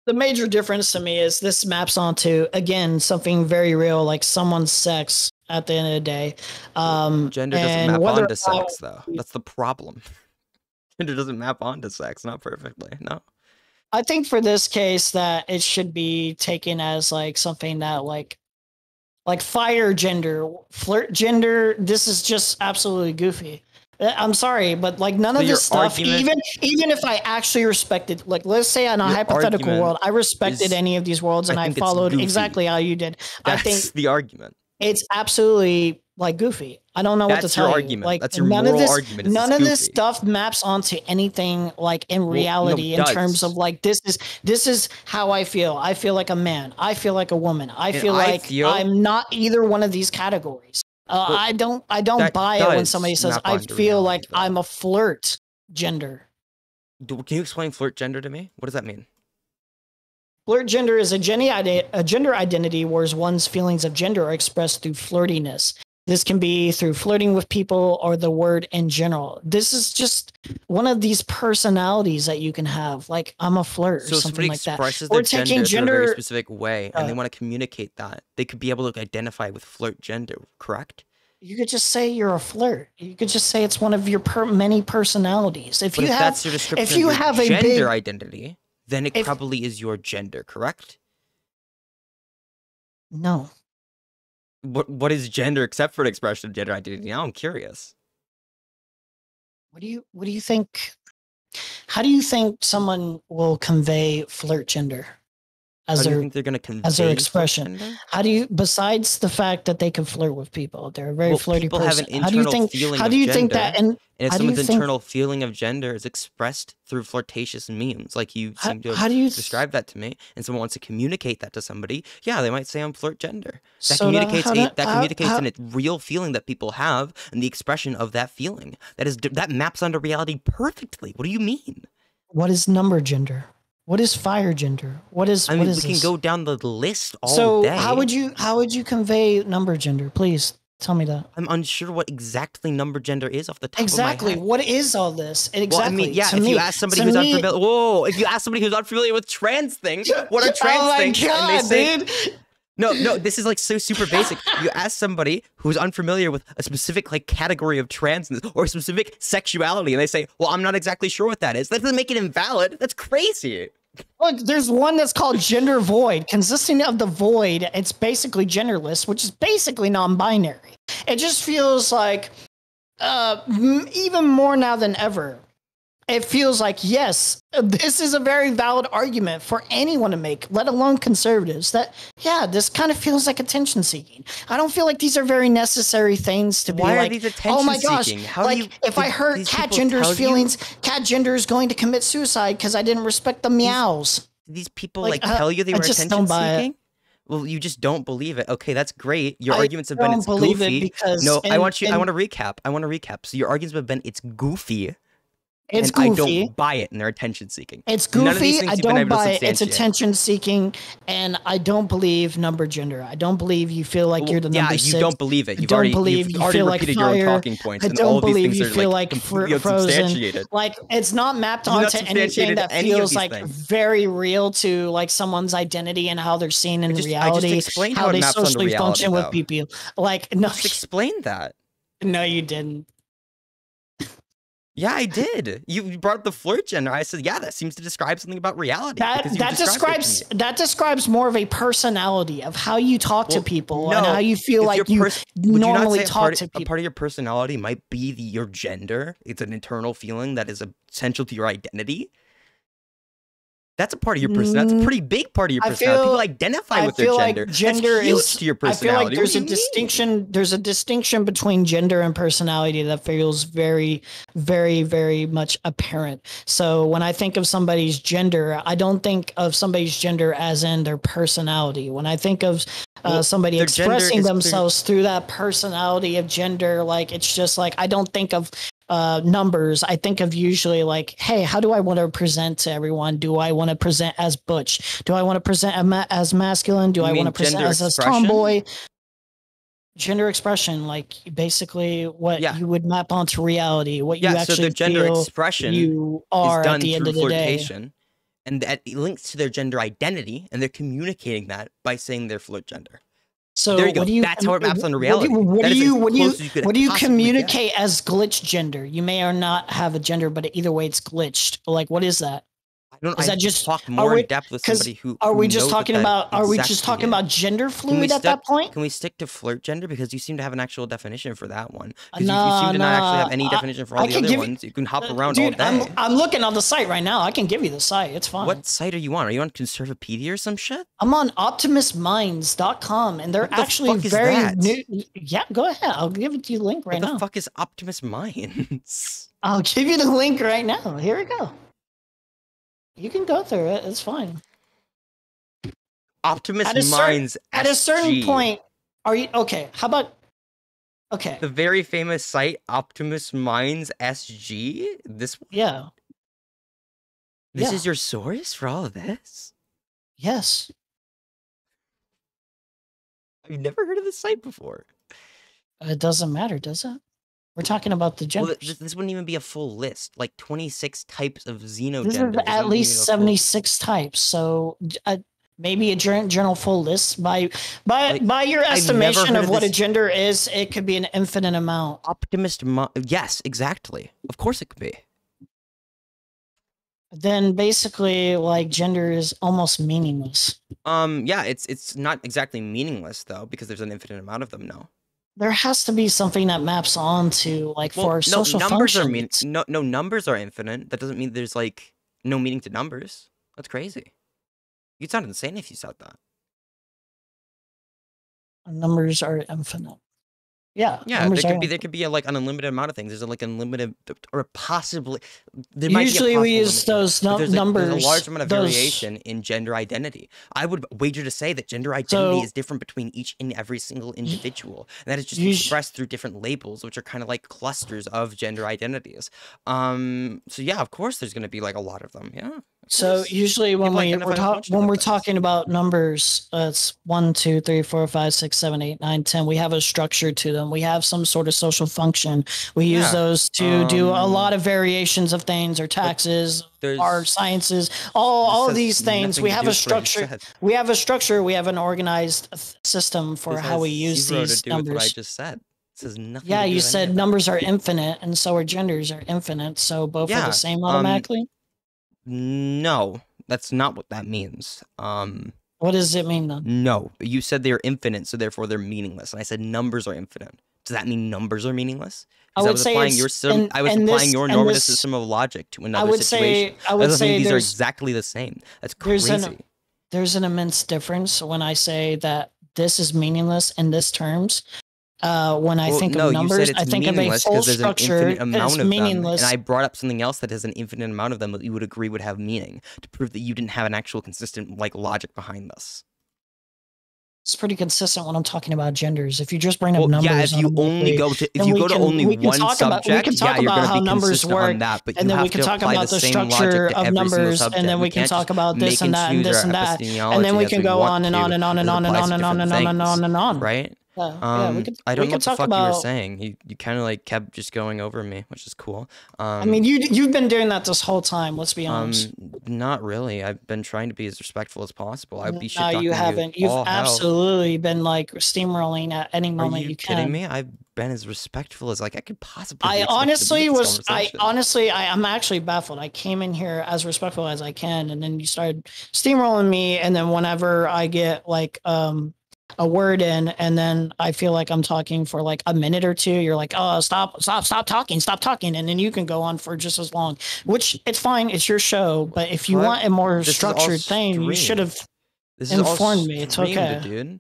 The major difference to me is this maps onto, again, something very real, like someone's sex at the end of the day. Gender doesn't map onto sex, though. That's the problem. Gender doesn't map onto sex, not perfectly, no. I think for this case that it should be taken as like something that like fire gender, flirt gender, this is just absolutely goofy. I'm sorry, but like none of this stuff, even if I actually respected, like let's say in a hypothetical world, I respected any of these worlds and I followed exactly how you did. I think the argument. It's absolutely like goofy. I don't know what to tell you. Like that's your moral argument. None of this stuff maps onto anything like in reality in terms of like this is how I feel. I feel like a man. I feel like a woman. I feel like I'm not either one of these categories. I don't buy it when somebody says I feel like I'm a flirt gender. Can you explain flirt gender to me? What does that mean? Flirt gender is a gender identity where one's feelings of gender are expressed through flirtiness. This can be through flirting with people or the word in general. This is just one of these personalities that you can have. Like, I'm a flirt or something like that. Or taking gender in a very specific way and they want to communicate that. They could be able to identify with flirt gender, correct? You could just say you're a flirt. You could just say it's one of your many personalities. If that's your description of your gender identity, then it probably is your gender, correct? No. What is gender except for an expression of gender identity? Now I'm curious. What do you think? How do you think someone will convey flirt gender? How as do you their think they're going to as their convey flirt expression. gender? How do you, besides the fact that they can flirt with people, they're a very Well, flirty people have an person. How do you internal think? feeling How of do you think that? gender, And and if how do you someone's think? internal feeling of gender is expressed through flirtatious memes, like you seem to How have do you? described that to me, and someone wants to communicate that to somebody, yeah, they might say I'm flirt gender. That Soda, communicates how do a real feeling that people have, and the expression of that feeling. That maps onto reality perfectly. What do you mean? what is number gender? What is fire gender? What is I mean, we this? can go down the list all So day. how would you convey number gender? Please tell me that. I'm unsure what exactly number gender is off the top Exactly. of my head. What is all this? Exactly. Well, I mean, yeah, if you ask somebody who's unfamiliar, if you ask somebody who's unfamiliar with trans things, what are trans things? God, and they say, dude. no, this is like so super basic. You ask somebody who's unfamiliar with a specific like category of transness or a specific sexuality, and they say, well, I'm not exactly sure what that is. That doesn't make it invalid. That's crazy. Look, there's one that's called gender void, consisting of the void. It's basically genderless, which is basically non-binary. It just feels like, even more now than ever, it feels like, yes, this is a very valid argument for anyone to make, let alone conservatives, that, yeah, this kind of feels like attention seeking. I don't feel like these are very necessary things to be Why like, are these attention oh my gosh, seeking? How like, do you, if I hurt cat gender's feelings, cat gender is going to commit suicide because I didn't respect the meows. These people like tell you they were just attention don't buy seeking? it. Well, you just don't believe it. Okay, that's great. Your I arguments have been don't it's believe it goofy. because- No, I and- want to and- recap. I want to recap. So your arguments have been it's goofy. It's and I goofy. don't buy it, and they're attention seeking. It's None of these goofy. things I you've been don't able to buy it. It's substantiate. attention seeking, and I don't believe number gender. I don't believe you feel like you're the number Yeah, six. you don't believe it. I You've don't already, believe you've you already feel like repeated your own fire. talking points, I and don't all these believe things you are feel like like completely frozen. unsubstantiated. Like it's not mapped You're not onto anything substantiated that any of feels these like things. very real to like someone's identity and how they're seen in I just reality. explained how how it they maps onto socially reality, function though. with people. Like no, Just explain that. no, you didn't. Yeah, I did. You brought up the flirt gender. I said, yeah, that seems to describe something about reality. That describes more of a personality of how you talk to people and how you feel like you normally talk to people. A part of your personality might be your gender. It's an internal feeling that is essential to your identity. That's a part of your personality. That's a pretty big part of your personality. People identify with their gender. Like gender That's huge is to your I feel like personality. there's a distinction. There's a distinction between gender and personality that feels very, very, very much apparent. So when I think of somebody's gender, I don't think of somebody's gender as in their personality. When I think of somebody expressing themselves through that personality of gender, like it's just like I don't think of numbers. I think of usually like, hey, how do I want to present to everyone? Do I want to present as butch? Do I want to present as masculine? Do I want to present as tomboy? Gender expression, like basically what you would map onto reality, what you actually so their gender feel expression you are is done at the end through of the day. flirtation, and that links to their gender identity, and they're communicating that by saying their flirt gender. So there you go. What do you, That's how it maps onto reality. What do you get. communicate as glitch gender? You may or not have a gender, but either way, it's glitched. Like, what is that? Is that just talk more in depth with somebody who? Are we just knows talking about? Are we just talking about gender fluid at that point? Can we stick to flirt gender because you seem to have an actual definition for that one? Because you seem to not actually have any definition for all the other ones. You can hop around all day. I'm looking on the site right now. I can give you the site. It's fine. What site are you on? Are you on Conservapedia or some shit? I'm on optimusminds.com, and they're actually very new. Yeah, go ahead. I'll give it to you the link right now. What the fuck is Optimus Minds? I'll give you the link right now. Here we go. You can go through it. It's fine. Optimus Minds. At a certain point, are you okay? How about okay? The very famous site Optimus Minds SG. This one? Yeah. This is your source for all of this? Yes. I've never heard of this site before. It doesn't matter, does it? We're talking about the genders. Well, this wouldn't even be a full list. Like 26 types of Xenogenders. This is at least 76 types. So maybe a journal full list by your estimation of what a gender is. It could be an infinite amount. Yes, exactly. Of course it could be. Then basically, like gender is almost meaningless. Yeah, it's not exactly meaningless though because there's an infinite amount of them. No. There has to be something that maps onto for social functions. No, numbers are infinite. That doesn't mean there's like no meaning to numbers. That's crazy. You'd sound insane if you said that. Numbers are infinite. Yeah, Yeah, numbers are. there could be like an unlimited amount of things. There's like unlimited, or possibly there might be a Usually we possible use limit here, those but there's numbers. a large amount of those, variation in gender identity. I would wager to say that gender identity So- is different between each and every single individual, and that is just Us- expressed through different labels, which are kind of like clusters of gender identities. So yeah, of course, there's going to be like a lot of them. Yeah. So usually when People identify with a bunch of when different we're things. talking about numbers, it's 1, 2, 3, 4, 5, 6, 7, 8, 9, 10. We have a structure to them. We have some sort of social function. We use Yeah, those to do a lot of variations of things, or taxes, there's- our sciences, all This of these has things. nothing We to have do a with what you structure. said. We have a structure. We have an organized system for This how has we use zero these to do with what I numbers. just said. This has nothing. Yeah, to do you with any said of that. numbers are infinite, and so are genders are infinite. So both are Yeah, the same automatically. No, that's not what that means. What does it mean then? No, you said they're infinite, so therefore they're meaningless. And I said numbers are infinite. Does that mean numbers are meaningless? I Because would say applying it's your in- I was in applying this- your in normative this- system of logic to I another would situation. say. I would That doesn't mean say these are there's exactly the same. That's there's crazy. an there's an immense difference when I say that this is meaningless in this terms. When I Well, think no, of you numbers, said it's I think of a meaningless full because there's an structure infinite that amount is of them, meaningless. and I brought up something else that has an infinite amount of them that you would agree would have meaning to prove that you didn't have an actual consistent like logic behind this. It's pretty consistent when I'm talking about genders. If you just bring up Well, numbers, yeah, if you only go to then we can- only we can one talk about- we subject, can talk yeah, you're about going to how be numbers consistent work, on that, but and you then we have can to talk apply about the the same structure logic to of every single numbers, subject. and then we can can't talk just about this make and that and choose this our and that, epistemology and then we as can go want on and to, on and on and as it on and applies on to and on and different on and on things, and on. right? Yeah, we could. I We don't know could what the talk fuck you were about. saying. You kind of like kept just going over me, which is cool. I mean, you've been doing that this whole time. Let's be honest. Not really. I've been trying to be as respectful as possible. I'd be shit No, talking you you haven't. You've all hell. absolutely been like steamrolling at any Are moment you you kidding can. me? I've been as respectful as like I could possibly. I be expected to be honestly in this was. conversation. I'm actually baffled. I came in here as respectful as I can, and then you started steamrolling me. And then whenever I get like a word in, and then I feel like I'm talking for like a minute or two, you're like, "Oh, stop talking," and then you can go on for just as long. Which it's fine. It's your show. But if you But want a more this is all structured thing, you streamed. should have This is all informed me. It's streamed, okay. dude.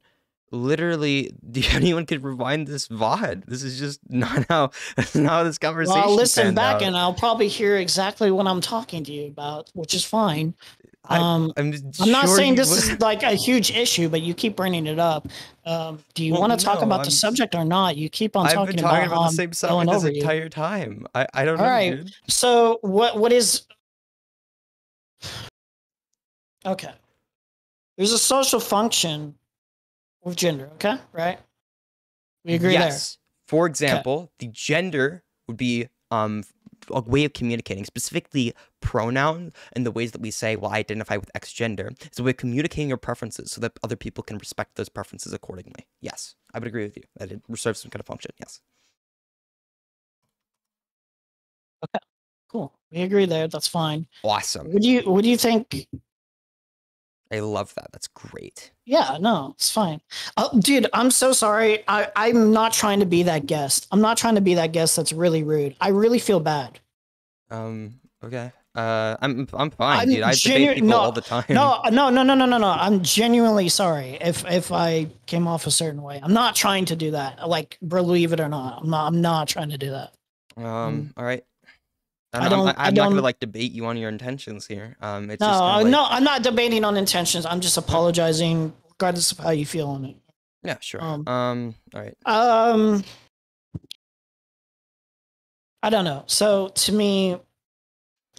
Literally, anyone could rewind this VOD. This is just not how. That's not how this conversation. Well, I'll listen panned back out. and I'll probably hear exactly what I'm talking to you about, which is fine. I'm not sure saying you this would. is like a huge issue, but you keep bringing it up. Do you Well, want to talk no, about the I'm- subject or not? You keep on I've talking been talking about about how the same I'm subject going this over you. entire time. I don't All know, right. dude. So what is okay? There's a social function with gender. Okay, right? We agree Yes. For example, the gender would be a way of communicating, specifically pronoun and the ways that we say, well, I identify with X gender. It's a way of communicating your preferences so that other people can respect those preferences accordingly. Yes, I would agree with you that it serves some kind of function. Yes. there. Okay, cool. We agree there. That's fine. Awesome. What do you think? I love that. That's great. Yeah, no, it's fine. Dude, I'm so sorry. I'm not trying to be that guest. I'm not trying to be that guest that's really rude. I really feel bad. Okay. I'm fine, dude. I debate genu- people no, all the time. No. I'm genuinely sorry if I came off a certain way. I'm not trying to do that. Like, believe it or not, I'm not trying to do that. All right. I I'm don't- not I gonna don't- like debate you on your intentions here. It's just No, kinda like, no, I'm not debating on intentions. I'm just apologizing, regardless of how you feel on it. yeah, sure. Um, All right. I don't know. So to me,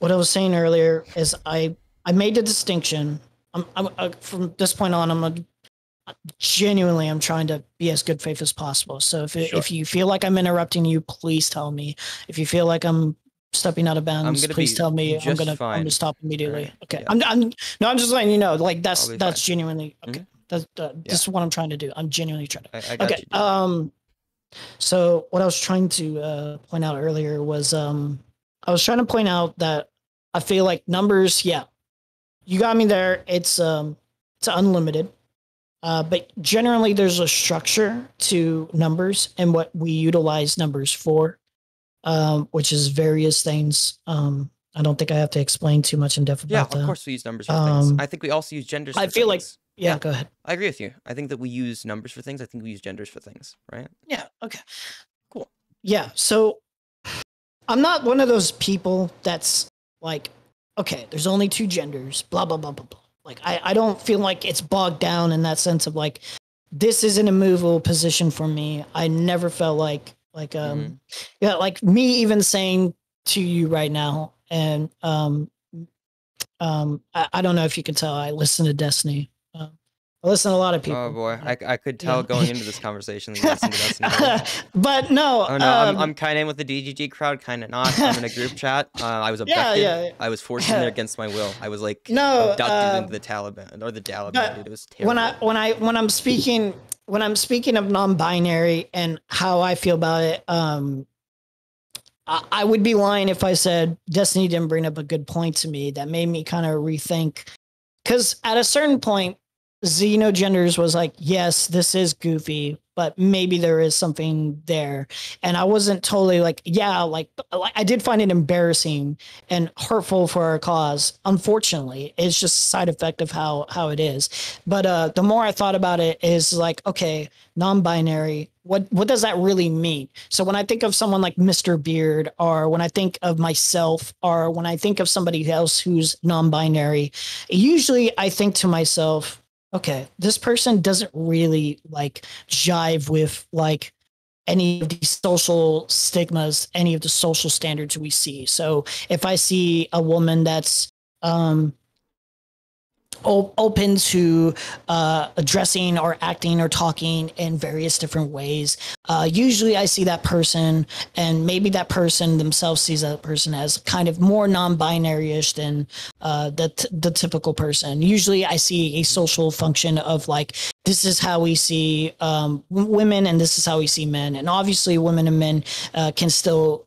what I was saying earlier is I made the distinction. I'm from this point on, I'm trying to be as good faith as possible. So if you feel like I'm interrupting you, please tell me. If you feel like I'm stepping out of bounds, gonna please be tell me. I'm just gonna fine. stop immediately. Alright, Okay. yeah. I'm just letting you know. Like that's I'll be that's fine. genuinely okay. That's this is what I'm trying to do. I'm genuinely trying to. I got Okay. you. Dude. So what I was trying to point out earlier was I was trying to point out that I feel like numbers, yeah, you got me there. It's unlimited. But generally there's a structure to numbers and what we utilize numbers for, which is various things. I don't think I have to explain too much in depth about that. Yeah, of course we use numbers for things. I think we also use genders for I feel things. like, yeah, go ahead. I agree with you. I think that we use numbers for things. I think we use genders for things, right? Yeah, okay. Cool. Yeah, so I'm not one of those people that's like, okay, there's only 2 genders, blah, blah, blah, blah, blah. Like, I don't feel like it's bogged down in that sense of like, this is an immovable position for me. I never felt like, yeah, like me even saying to you right now, and I don't know if you can tell, I listen to Destiny. I listen to a lot of people. Oh boy, I could tell going into this conversation that you listen to Destiny. But no. Oh no, I'm kind of in with the DGG crowd, kind of not. I'm in a group chat. I was abducted. Yeah. I was forced in there against my will. I was like abducted into the Taliban or the Taliban. Dude, it was terrible. When I'm speaking of non-binary and how I feel about it, I would be lying if I said Destiny didn't bring up a good point to me that made me kind of rethink. Because at a certain point, Xenogenders was like, yes, this is goofy, but maybe there is something there. And I wasn't totally like, yeah, like I did find it embarrassing and hurtful for our cause. Unfortunately, it's just a side effect of how it is. But the more I thought about it is like, okay, non-binary, what does that really mean? So when I think of someone like Mr. Beard, or when I think of myself, or when I think of somebody else who's non-binary, usually I think to myself, okay, this person doesn't really like jive with like any of these social stigmas, any of the social standards we see. So if I see a woman that's open to addressing or acting or talking in various different ways, usually I see that person, and maybe that person themselves sees that person as kind of more non-binary-ish than the typical person. Usually I see a social function of like, this is how we see women and this is how we see men. And obviously women and men can still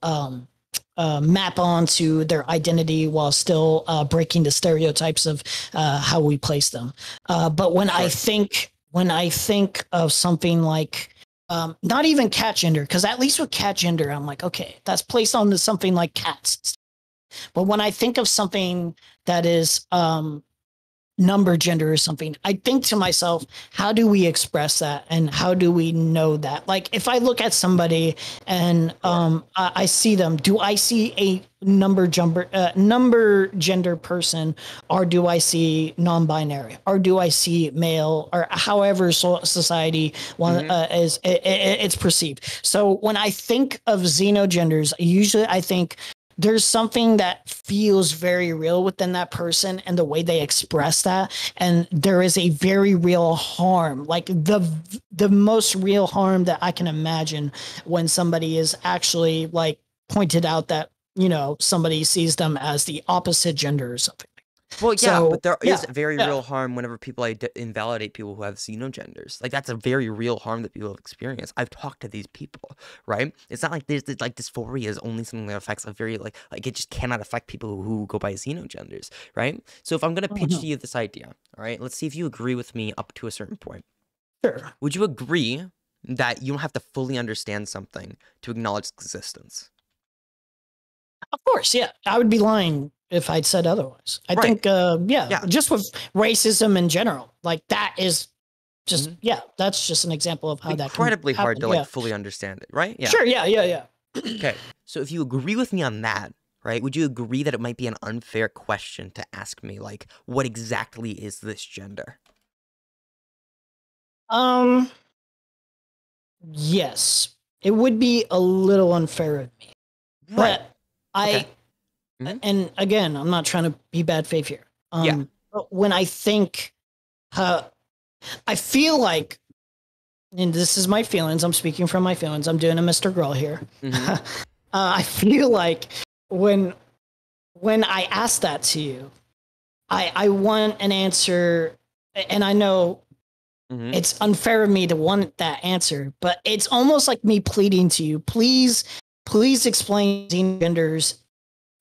map onto their identity while still breaking the stereotypes of how we place them. But when I think of something like not even cat gender, because at least with cat gender, I'm like, okay, that's placed onto something like cats. But when I think of something that is number gender or something, I think to myself, how do we express that and how do we know that? Like if I look at somebody and I see them, do I see a number gender person, or do I see non-binary, or do I see male, or however society is it's perceived? So when I think of Xenogenders, usually I think there's something that feels very real within that person and the way they express that. And there is a very real harm, like the most real harm that I can imagine, when somebody is actually like pointed out that, you know, somebody sees them as the opposite gender or something. Well, yeah, but there is very real harm whenever people invalidate people who have Xenogenders. Like, that's a very real harm that people have experienced. I've talked to these people, right? It's not like there's like dysphoria is only something that affects a very like it just cannot affect people who go by Xenogenders, right? So if I'm gonna pitch to you this idea, all right, let's see if you agree with me up to a certain point. Sure. Would you agree that you don't have to fully understand something to acknowledge its existence? Of course, yeah. I would be lying if I'd said otherwise. I think, just with racism in general, like that is just, that's just an example of how that incredibly hard to like fully understand it, right? Yeah. Sure, yeah. Okay, so if you agree with me on that, right, would you agree that it might be an unfair question to ask me, like, what exactly is this gender? Yes, it would be a little unfair of me, but and again, I'm not trying to be bad faith here. But when I think, I feel like, and this is my feelings, I'm speaking from my feelings, I'm doing a Mr. Girl here. I feel like when I ask that to you, I want an answer, and I know it's unfair of me to want that answer, but it's almost like me pleading to you, please explain Xenogenders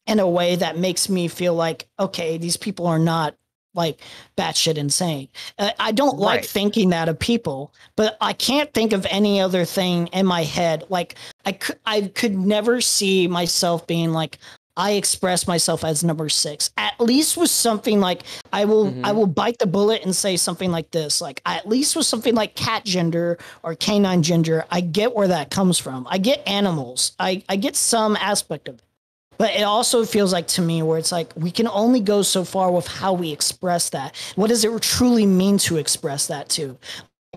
in a way that makes me feel like, okay, these people are not like batshit insane. I don't like thinking that of people, but I can't think of any other thing in my head. Like I could never see myself being like, I express myself as number 6. At least with something like I will bite the bullet and say something like this. Like at least with something like cat gender or canine gender, I get where that comes from. I get animals. I get some aspect of it. But it also feels like to me where it's like we can only go so far with how we express that. What does it truly mean to express that to?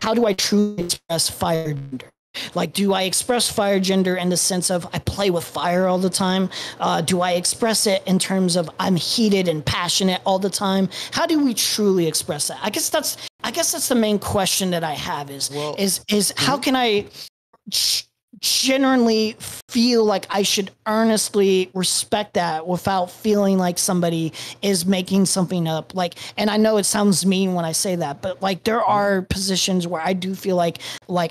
How do I truly express fire gender? Like, do I express fire gender in the sense of I play with fire all the time? Do I express it in terms of I'm heated and passionate all the time? How do we truly express that? I guess that's the main question that I have is how can I genuinely feel like I should earnestly respect that without feeling like somebody is making something up. Like, and I know it sounds mean when I say that, but like there are positions where I do feel like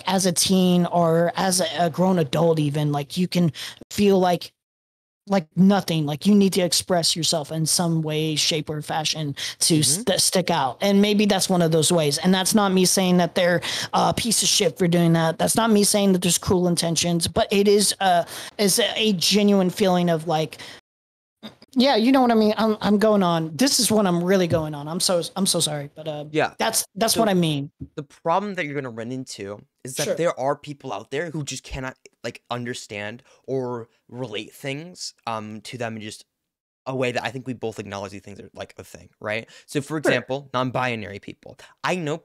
as a teen or as a grown adult, even like you can feel like nothing, like you need to express yourself in some way, shape or fashion to stick out. And maybe that's one of those ways. And that's not me saying that they're a piece of shit for doing that. That's not me saying that there's cruel intentions, but it is a genuine feeling of like, yeah, you know what I mean? I'm going on. This is what I'm really going on. I'm so sorry, but yeah, that's what I mean. The problem that you're going to run into is that there are people out there who just cannot like understand or relate things to them in just a way that I think we both acknowledge these things are like a thing, right? So for example, non-binary people. I know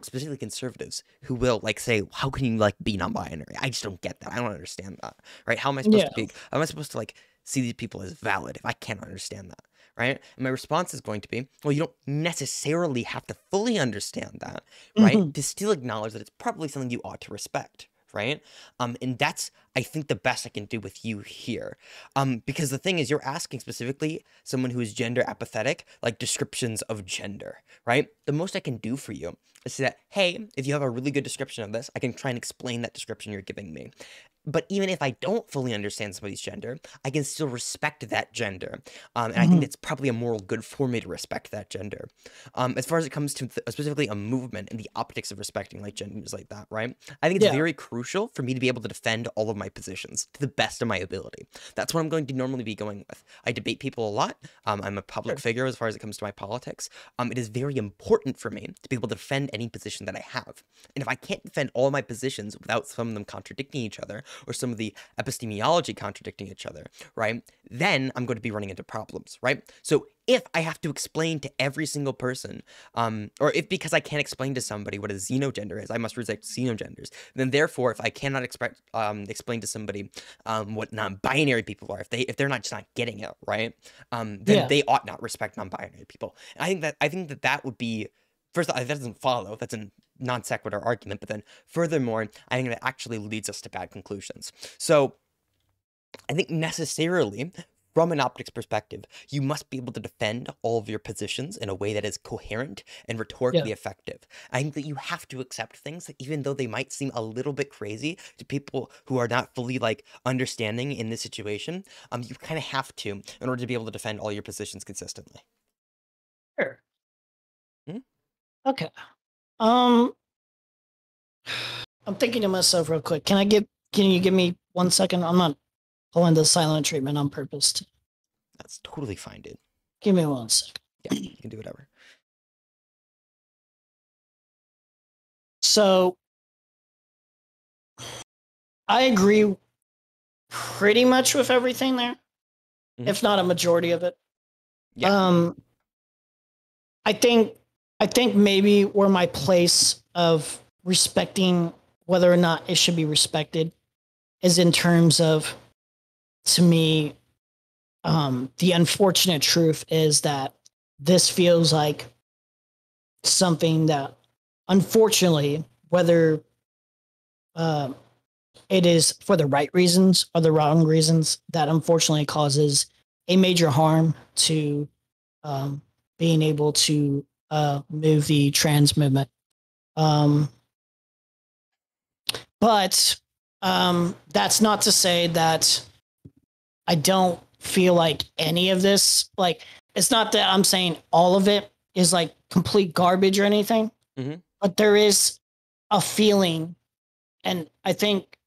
specifically conservatives who will like say, how can you like be non-binary? I just don't get that. I don't understand that, right? How am I supposed to be? How am I supposed to like see these people as valid if I can't understand that, right? And my response is going to be, well, you don't necessarily have to fully understand that, right? To still acknowledge that it's probably something you ought to respect, right? And that's, I think, the best I can do with you here. Because the thing is, you're asking specifically someone who is gender apathetic, like descriptions of gender, right? The most I can do for you is say that, hey, if you have a really good description of this, I can try and explain that description you're giving me. But even if I don't fully understand somebody's gender, I can still respect that gender. And I think that's probably a moral good for me to respect that gender. As far as it comes to specifically a movement and the optics of respecting like genders like that, right? I think it's very crucial for me to be able to defend all of my positions to the best of my ability. That's what I'm going to normally be going with. I debate people a lot. I'm a public figure as far as it comes to my politics. It is very important for me to be able to defend any position that I have. And if I can't defend all my positions without some of them contradicting each other, or some of the epistemology contradicting each other, right? Then I'm going to be running into problems, right? So if I have to explain to every single person, or if because I can't explain to somebody what a xenogender is, I must reject xenogenders, then therefore, if I cannot explain to somebody what non-binary people are, if they're not just not getting it, right? Then they ought not respect non-binary people. And I think that would be, first of all, that doesn't follow. That's a non sequitur argument. But then furthermore, I think that actually leads us to bad conclusions. So I think necessarily, from an optics perspective, you must be able to defend all of your positions in a way that is coherent and rhetorically effective. I think that you have to accept things that even though they might seem a little bit crazy to people who are not fully like understanding in this situation, you kind of have to in order to be able to defend all your positions consistently. Sure. Okay. I'm thinking to myself real quick. Can you give me 1 second? I'm not pulling the silent treatment on purpose. That's totally fine, dude. Give me 1 second. Yeah, you can do whatever. So I agree pretty much with everything there, if not a majority of it. Yeah. I think maybe where my place of respecting whether or not it should be respected is in terms of, to me, the unfortunate truth is that this feels like something that, unfortunately, whether it is for the right reasons or the wrong reasons, that unfortunately causes a major harm to being able to move the trans movement. But that's not to say that I don't feel like any of this, like, it's not that I'm saying all of it is like complete garbage or anything, but there is a feeling, and I think,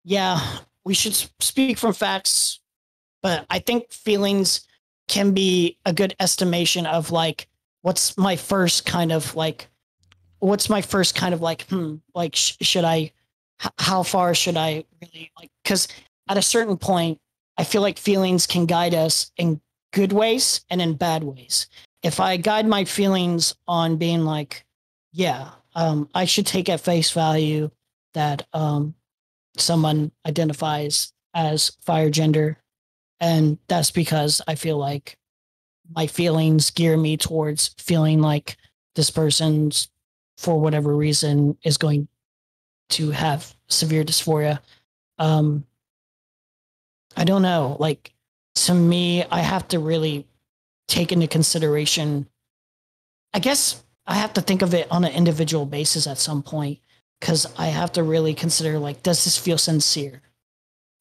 yeah, we should speak from facts. but I think feelings can be a good estimation of like what's my first kind of like like should I how far should I really like, because at a certain point I feel like feelings can guide us in good ways and in bad ways. If I guide my feelings on being like, yeah, I should take at face value that someone identifies as fire gender, and that's because I feel like my feelings gear me towards feeling like this person's, for whatever reason, is going to have severe dysphoria. Um, I don't know. Like, to me, I have to really take into consideration. I guess I have to think of it on an individual basis at some point, because I have to really consider, like, does this feel sincere,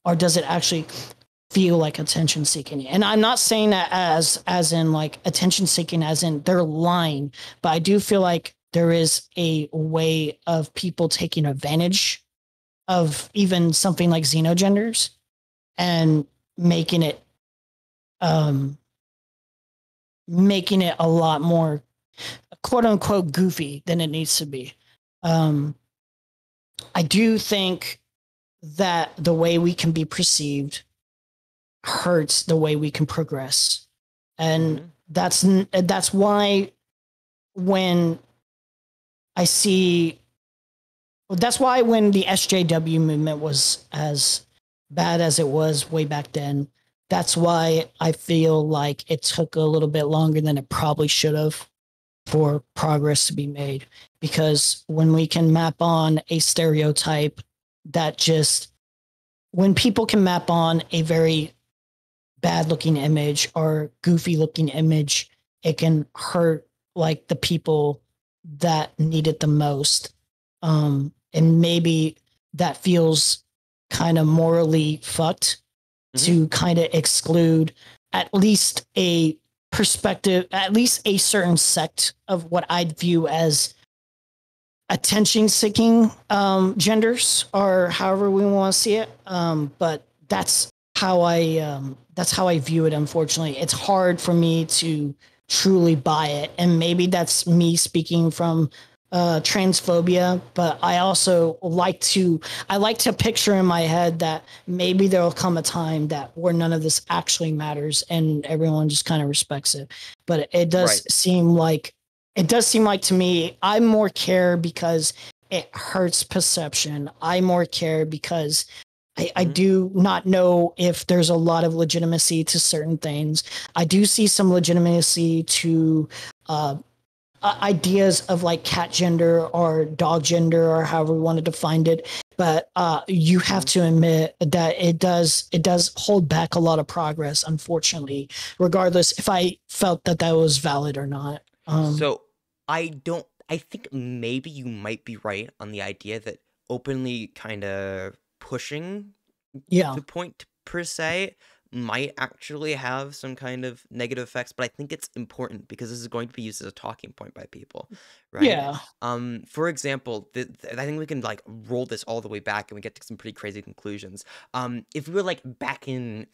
or does it actually feel like attention seeking? And I'm not saying that as in like attention seeking as in they're lying, but I do feel like there is a way of people taking advantage of even something like Xenogenders and um making it a lot more quote unquote goofy than it needs to be. I do think that the way we can be perceived hurts the way we can progress. And that's why when I see, that's why when the SJW movement was as bad as it was way back then, that's why I feel like it took a little bit longer than it probably should have for progress to be made. Because when we can map on a stereotype that just, when people can map on a very bad looking image or goofy looking image, it can hurt like the people that need it the most. And maybe that feels kind of morally fucked to kind of exclude at least a perspective, at least a certain sect of what I'd view as attention seeking genders, or however we want to see it. But that's how I view it. Unfortunately, it's hard for me to truly buy it, and maybe that's me speaking from transphobia. But I also like to picture in my head that maybe there'll come a time that where none of this actually matters and everyone just kind of respects it. But it does seem like to me, I more care because it hurts perception. I more care because I do not know if there's a lot of legitimacy to certain things. I do see some legitimacy to ideas of like cat gender or dog gender or however we want to define it. But you have to admit that it does hold back a lot of progress, unfortunately, regardless if I felt that was valid or not. So I think maybe you might be right on the idea that openly kind of pushing the point per se might actually have some kind of negative effects, but I think it's important because this is going to be used as a talking point by people, right? Yeah. For example, I think we can like roll this all the way back and we get to some pretty crazy conclusions. If we were like back in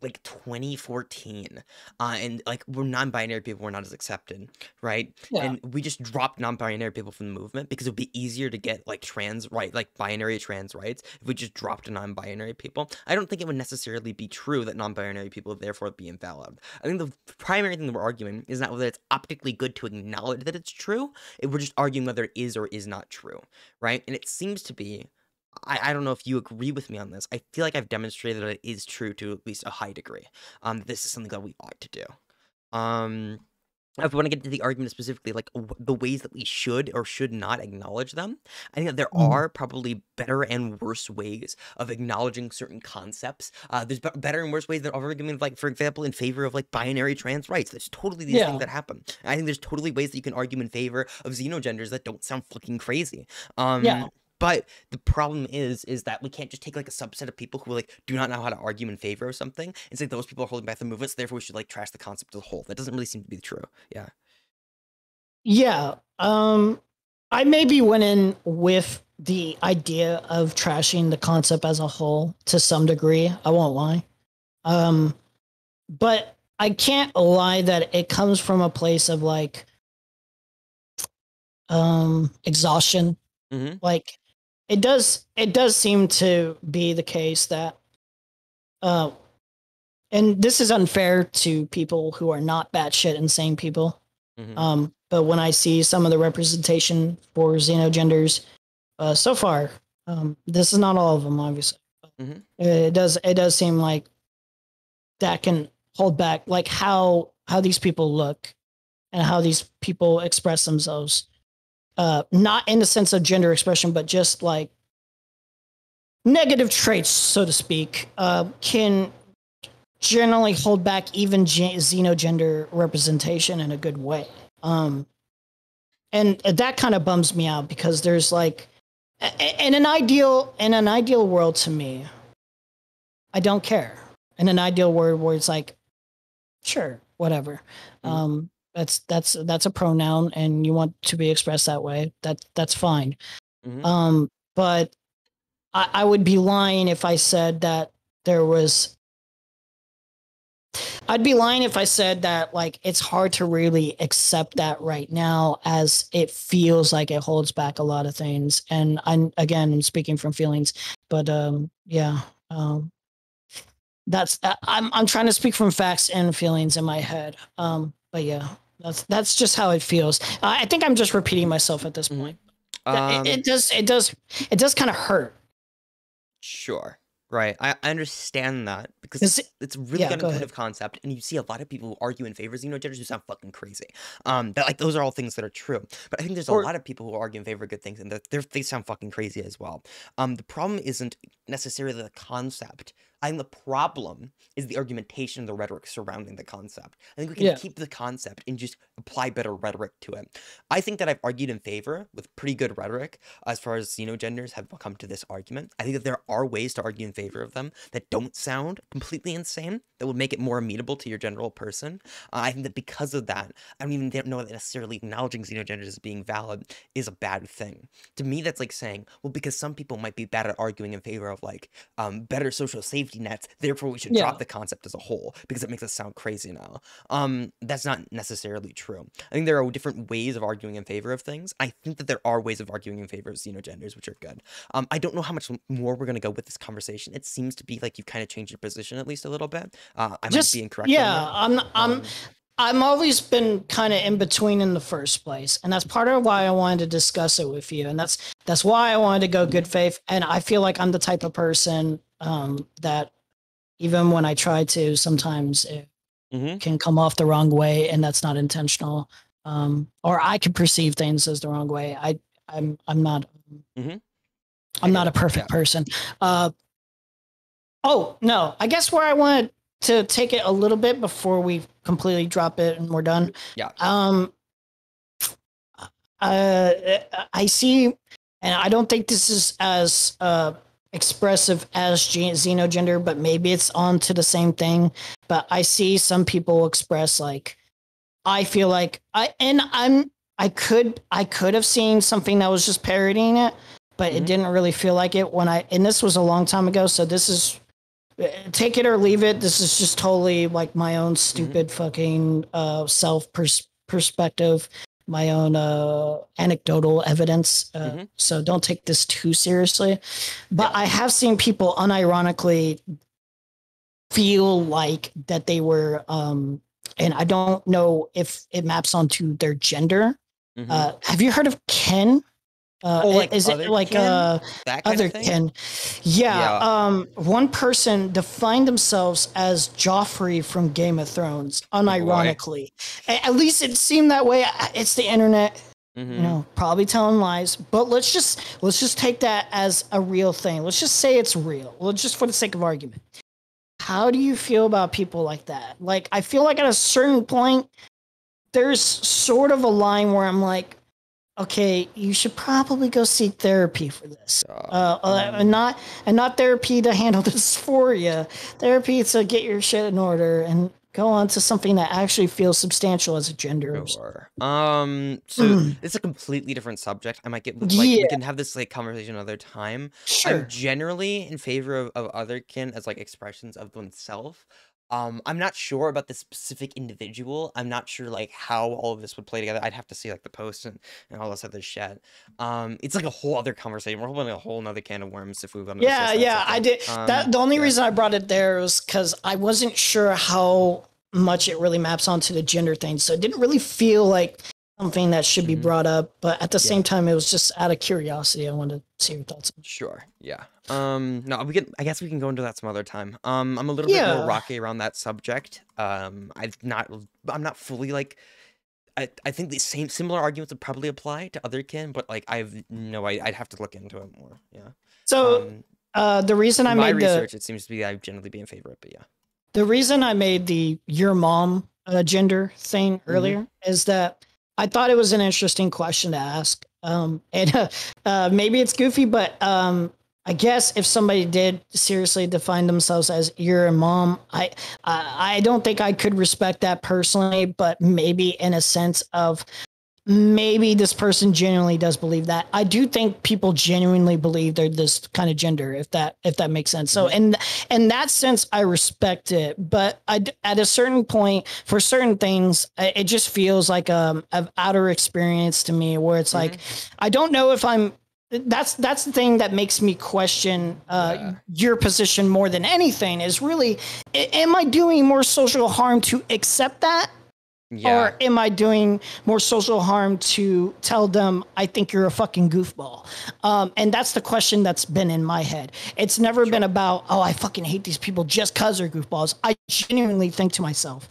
like 2014 and like we're non-binary people were not as accepted, right? And we just dropped non-binary people from the movement because it would be easier to get like binary trans rights if we just dropped non-binary people. I don't think it would necessarily be true that non-binary people therefore be invalid. I think the primary thing that we're arguing is not whether it's optically good to acknowledge that it's true, we're just arguing whether it is or is not true, right? And it seems to be, I don't know if you agree with me on this. I feel like I've demonstrated that it is true to at least a high degree. This is something that we ought to do. If we want to get to the argument specifically, like the ways that we should or should not acknowledge them, I think that there are probably better and worse ways of acknowledging certain concepts. There's better and worse ways that are arguing, like, for example, in favor of like binary trans rights. There's totally these things that happen. I think there's totally ways that you can argue in favor of xenogenders that don't sound fucking crazy. But the problem is that we can't just take like a subset of people who like do not know how to argue in favor of something and say those people are holding back the movement, so therefore we should like trash the concept as a whole. That doesn't really seem to be true. I maybe went in with the idea of trashing the concept as a whole to some degree. I won't lie. but I can't lie that it comes from a place of like exhaustion. Mm-hmm. Like it does seem to be the case that uh and this is unfair to people who are not batshit insane people. Mm-hmm. But when I see some of the representation for Xenogenders so far, this is not all of them, obviously. Mm-hmm. It does seem like that can hold back, like how these people look and how these people express themselves. Not in the sense of gender expression, but just like negative traits, so to speak, can generally hold back even xenogender representation in a good way. And that kind of bums me out because there's like, in an ideal world to me, I don't care. In an ideal world where it's like, sure, whatever. Mm-hmm. That's a pronoun, and you want to be expressed that way. That's fine. Mm-hmm. But I would be lying if I said that there was. I'd be lying if I said that like it's hard to really accept that right now, as it feels like it holds back a lot of things. And I'm speaking from feelings, but yeah, that's I'm trying to speak from facts and feelings in my head. But yeah, that's just how it feels. I think I'm just repeating myself at this point. Mm-hmm. It does kind of hurt. Sure. Right. I understand that because it's a really Yeah, good go ahead. intuitive concept, and you see a lot of people who argue in favor of Xenogenders who sound fucking crazy. That like those are all things that are true. But I think there's a Or lot of people who argue in favor of good things, and that they sound fucking crazy as well. The problem isn't necessarily the concept. I think the problem is the argumentation and the rhetoric surrounding the concept. I think we can yeah, keep the concept and just apply better rhetoric to it. I think that I've argued in favor with pretty good rhetoric as far as Xenogenders have come to this argument. I think that there are ways to argue in favor of them that don't sound completely insane, that would make it more amenable to your general person. I think that because of that, I don't even know that necessarily acknowledging Xenogenders as being valid is a bad thing. To me, that's like saying, well, because some people might be bad at arguing in favor of like better social safety nets, therefore we should drop yeah. the concept as a whole because it makes us sound crazy now. That's not necessarily true. I think there are different ways of arguing in favor of things. I think that there are ways of arguing in favor of Xenogenders, which are good. I don't know how much more we're going to go with this conversation. It seems to be like you've kind of changed your position at least a little bit. I might be Just incorrect on yeah. that. I'm always been kind of in between in the first place, and that's part of why I wanted to discuss it with you, and that's why I wanted to go good faith. And I feel like I'm the type of person that even when I try to, sometimes it Mm-hmm. can come off the wrong way, and that's not intentional. Or I can perceive things as the wrong way. I'm not Mm-hmm. I I'm get not a it. perfect person. Oh no, I guess where I wanted to take it a little bit before we completely drop it and we're done. Yeah. I see, and I don't think this is as expressive as xenogender, but maybe it's on to the same thing. But I see some people express like, I feel like I could have seen something that was just parodying it, but it didn't really feel like it and this was a long time ago, so this is take it or leave it. This is just totally like my own stupid fucking self perspective, my own anecdotal evidence. So don't take this too seriously. But I have seen people unironically feel like that they were, and I don't know if it maps onto their gender. Have you heard of Ken? Is it like that kind other of thing? Ken? Yeah. One person defined themselves as Joffrey from Game of Thrones, unironically. At least it seemed that way. It's the internet, probably telling lies. But let's just take that as a real thing. Let's just say it's real. Well, just for the sake of argument. How do you feel about people like that? Like, I feel like at a certain point, there's sort of a line where I'm like, okay, you should probably go seek therapy for this. And not therapy to handle dysphoria, therapy to get your shit in order and go on to something that actually feels substantial as a gender. Sure. So it's a completely different subject. I might get like we can have this like conversation another time. Sure. I'm generally in favor of otherkin as like expressions of themselves. I'm not sure about the specific individual. I'm not sure like how all of this would play together. I'd have to see like the post and all this other shit. It's like a whole other conversation. We're opening a whole nother can of worms if we want to discuss that Yeah, I subject. did that. The only reason I brought it there was because I wasn't sure how much it really maps onto the gender thing. So it didn't really feel like something that should be brought up, but at the same time, it was just out of curiosity. I wanted to see your thoughts. Sure. Yeah. No, I guess we can go into that some other time. I'm a little bit more rocky around that subject. I'm not fully like, I think the similar arguments would probably apply to other kin, but like I'd have to look into it more. Yeah. So the reason I made research, it seems to be I'd generally be in favor of it, but yeah. The reason I made the your mom gender thing earlier is that I thought it was an interesting question to ask. And maybe it's goofy, but I guess if somebody did seriously define themselves as you're a mom, I don't think I could respect that personally, but maybe in a sense of maybe this person genuinely does believe that. I do think people genuinely believe they're this kind of gender, if that makes sense. So in that sense, I respect it, but at a certain point, for certain things, it just feels like an outer experience to me, where it's like I don't know if I'm. That's the thing that makes me question your position more than anything. Is really, am I doing more social harm to accept that? Yeah. Or am I doing more social harm to tell them I think you're a fucking goofball? And that's the question that's been in my head. It's never been about, oh, I fucking hate these people just because they're goofballs. I genuinely think to myself,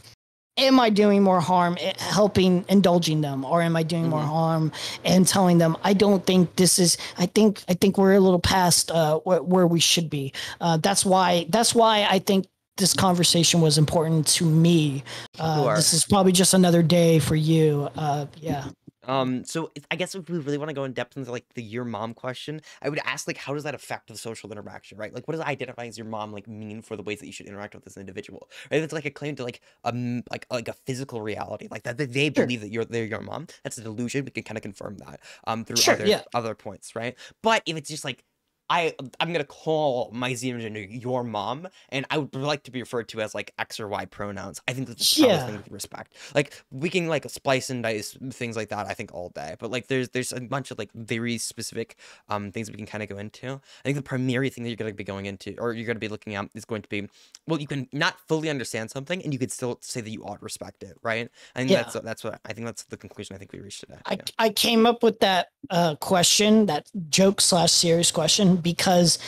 am I doing more harm helping indulging them, or am I doing more harm and telling them I don't think this is? I think we're a little past where we should be. That's why I think this conversation was important to me. This is probably just another day for you. Yeah. So I guess if we really want to go in depth into like the your mom question, I would ask like, how does that affect the social interaction, right? Like, what does identifying as your mom like mean for the ways that you should interact with this individual? Right? If it's like a claim to like a physical reality, like that they believe that they're your mom. That's a delusion. We can kind of confirm that through other points, right? But if it's just like, I'm gonna call my Xenogender your mom, and I would like to be referred to as like X or Y pronouns. I think that's the thing with respect. Like we can like splice and dice things like that, I think, all day. But like there's a bunch of like very specific things we can kind of go into. I think the primary thing that you're gonna be going into, or you're gonna be looking at, is going to be, well, you can not fully understand something, and you could still say that you ought to respect it, right? I think that's what I think that's the conclusion I think we reached today. I came up with that question, that joke / serious question, because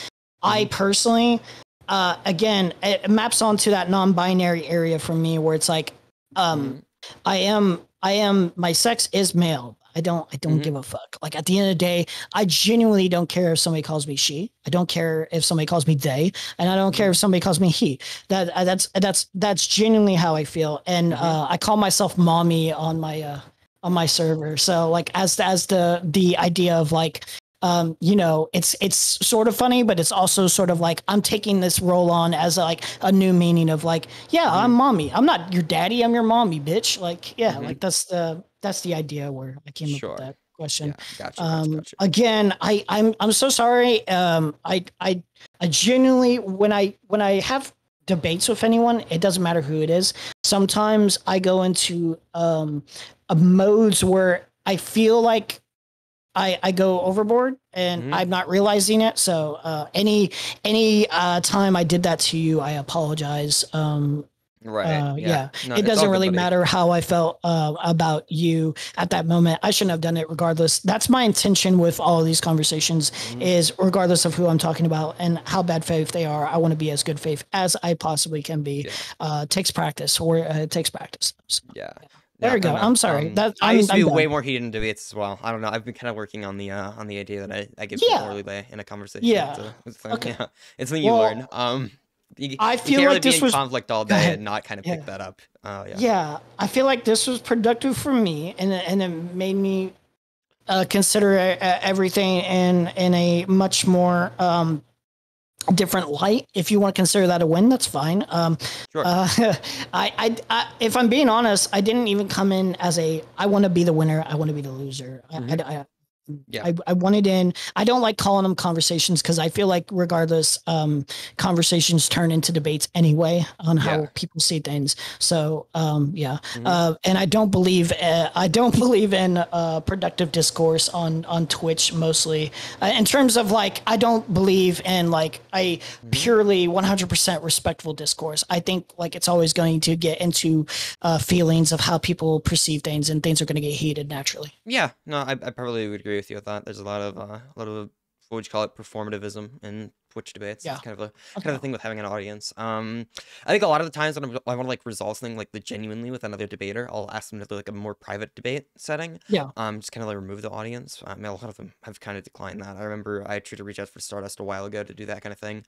I personally, again, it maps onto that non-binary area for me, where it's like, I am, my sex is male. I don't give a fuck. Like at the end of the day, I genuinely don't care if somebody calls me she. I don't care if somebody calls me they, and I don't care if somebody calls me he. That's genuinely how I feel. And I call myself mommy on my server. So like as the idea of like, it's sort of funny, but it's also sort of like I'm taking this role on as like a new meaning of like, I'm mommy. I'm not your daddy. I'm your mommy, bitch. Like, like that's the idea where I came up with that question. Yeah, gotcha. Again, I'm so sorry. I genuinely, when I have debates with anyone, it doesn't matter who it is. Sometimes I go into modes where I feel like I go overboard and I'm not realizing it. So any time I did that to you, I apologize. Right. No, it doesn't really matter how I felt about you at that moment. I shouldn't have done it regardless. That's my intention with all of these conversations, is regardless of who I'm talking about and how bad faith they are, I want to be as good faith as I possibly can be. It takes practice, it takes practice. So, there we go. I'm sorry. I used to be way more heated in debates as well. I don't know. I've been kind of working on the idea that I give more leeway in a conversation. It's something you learn. I feel like really this was conflict all day and not kind of pick that up. I feel like this was productive for me, and it made me consider everything in a much more different light. If you want to consider that a win, that's fine. Sure. I if I'm being honest, I didn't even come in as I want to be the winner, I want to be the loser. Yeah. I wanted in. I don't like calling them conversations because I feel like regardless, conversations turn into debates anyway on how Yeah. people see things. So yeah, Mhm. and I don't believe in productive discourse on Twitch mostly. In terms of like, I don't believe in like a Mhm. purely 100% respectful discourse. I think like it's always going to get into feelings of how people perceive things, and things are going to get heated naturally. Yeah, no, I probably would agree with you with that. There's a lot of what would you call it, performativism in Twitch debates. It's Yeah. kind of a thing with having an audience. I think a lot of the times when I want to like resolve something like genuinely with another debater, I'll ask them to do like a more private debate setting. Yeah. Just kind of like remove the audience. I mean, a lot of them have kind of declined that. I remember I tried to reach out for Stardust a while ago to do that kind of thing.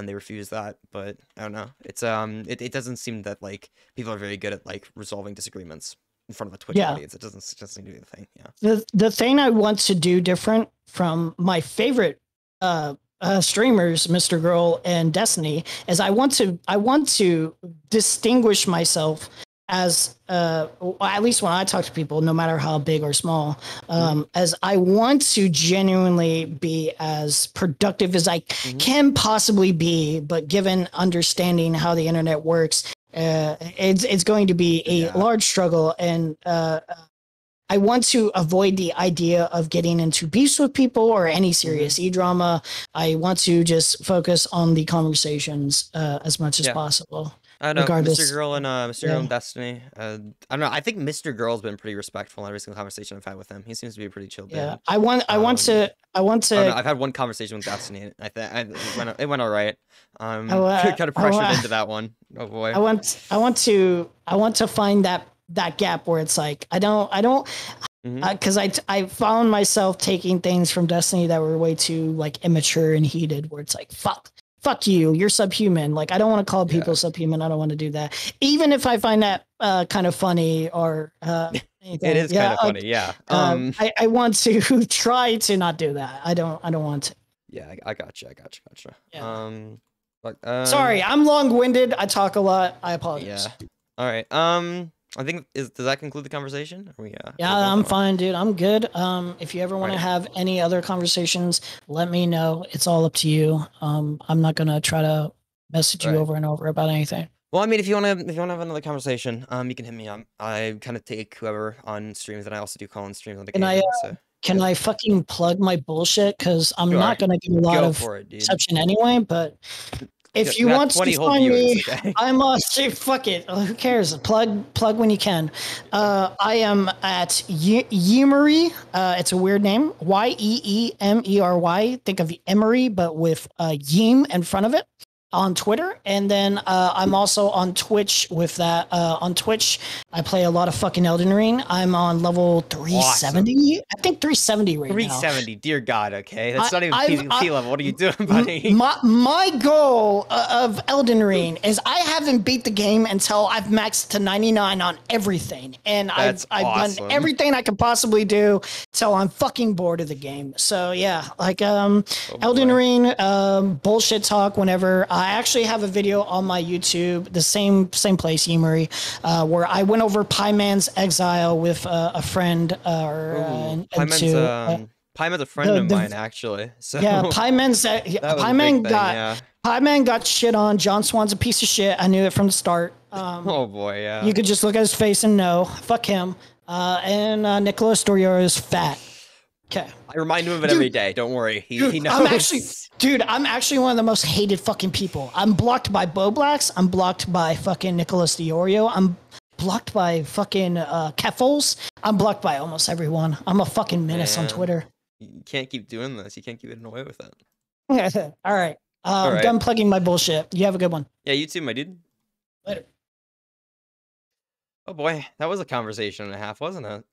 They refused that, but I don't know. It doesn't seem that like people are very good at like resolving disagreements in front of a Twitch Yeah. audience. It doesn't seem to be the thing. Yeah. The thing I want to do different from my favorite streamers, Mr. Girl and Destiny, is I want to distinguish myself as at least when I talk to people, no matter how big or small, as I want to genuinely be as productive as I can possibly be, but given understanding how the internet works, it's going to be a large struggle, and I want to avoid the idea of getting into beefs with people or any serious e-drama. I want to just focus on the conversations as much as possible. I know, Mr. Regardless, Girl and Mr. Girl yeah, and Destiny. I don't know. I think Mr. Girl's been pretty respectful in every single conversation I've had with him. He seems to be a pretty chill yeah. dude. I want I don't know. to. I've had one conversation with Destiny. And it went all right. I, Kind of pressured into that one. Oh boy. I want to find that gap where it's like I don't because I found myself taking things from Destiny that were way too like immature and heated, where it's like fuck you, you're subhuman. Like I don't want to call people subhuman. I don't want to do that, even if I find that kind of funny or It is kind of funny. Yeah. I want to try to not do that. I don't want to. Yeah. I gotcha. Yeah. But Sorry, I'm long-winded. I talk a lot. I apologize. yeah. All right. I think does that conclude the conversation? Are we, Yeah, I'm fine, dude. I'm good. If you ever want to have any other conversations, let me know. It's all up to you. I'm not gonna try to message you over and over about anything. Well, I mean, if you wanna have another conversation, you can hit me up. I kind of take whoever on streams, and I also do call in streams on the game. Can I fucking plug my bullshit? Because I'm not gonna get a lot of reception anyway. But if you want to find me, I'm fuck it. Who cares? Plug when you can. I am at Yeemery. It's a weird name. Yeemery. Think of Emery, but with Yeem in front of it. On Twitter, and then I'm also on Twitch with that. On Twitch, I play a lot of fucking Elden Ring. I'm on level 370. Awesome. I think 370 right 370, dear God, okay? That's not even PvP level. What are you doing, buddy? My goal of Elden Ring is I haven't beat the game until I've maxed to 99 on everything. And I've done everything I could possibly do till I'm fucking bored of the game. So yeah, like Elden Ring, bullshit talk whenever. I actually have a video on my YouTube, the same place, Yeemery, where I went over Pieman's Exile with a friend. Pieman's a friend of mine, actually. So yeah, Pieman got shit on. John Swan's a piece of shit. I knew it from the start. Oh boy, yeah. You could just look at his face and know. Fuck him. And Nicolas Dorior is fat. Okay. I remind him of it every day. Don't worry. He knows. I'm actually one of the most hated fucking people. I'm blocked by Boblax. I'm blocked by fucking Nicolas Diorio. I'm blocked by fucking Keffels. I'm blocked by almost everyone. I'm a fucking menace on Twitter. You can't keep doing this. You can't keep getting away with it. All right. I'm done plugging my bullshit. You have a good one. Yeah, you too, my dude. Later. Oh boy, that was a conversation and a half, wasn't it?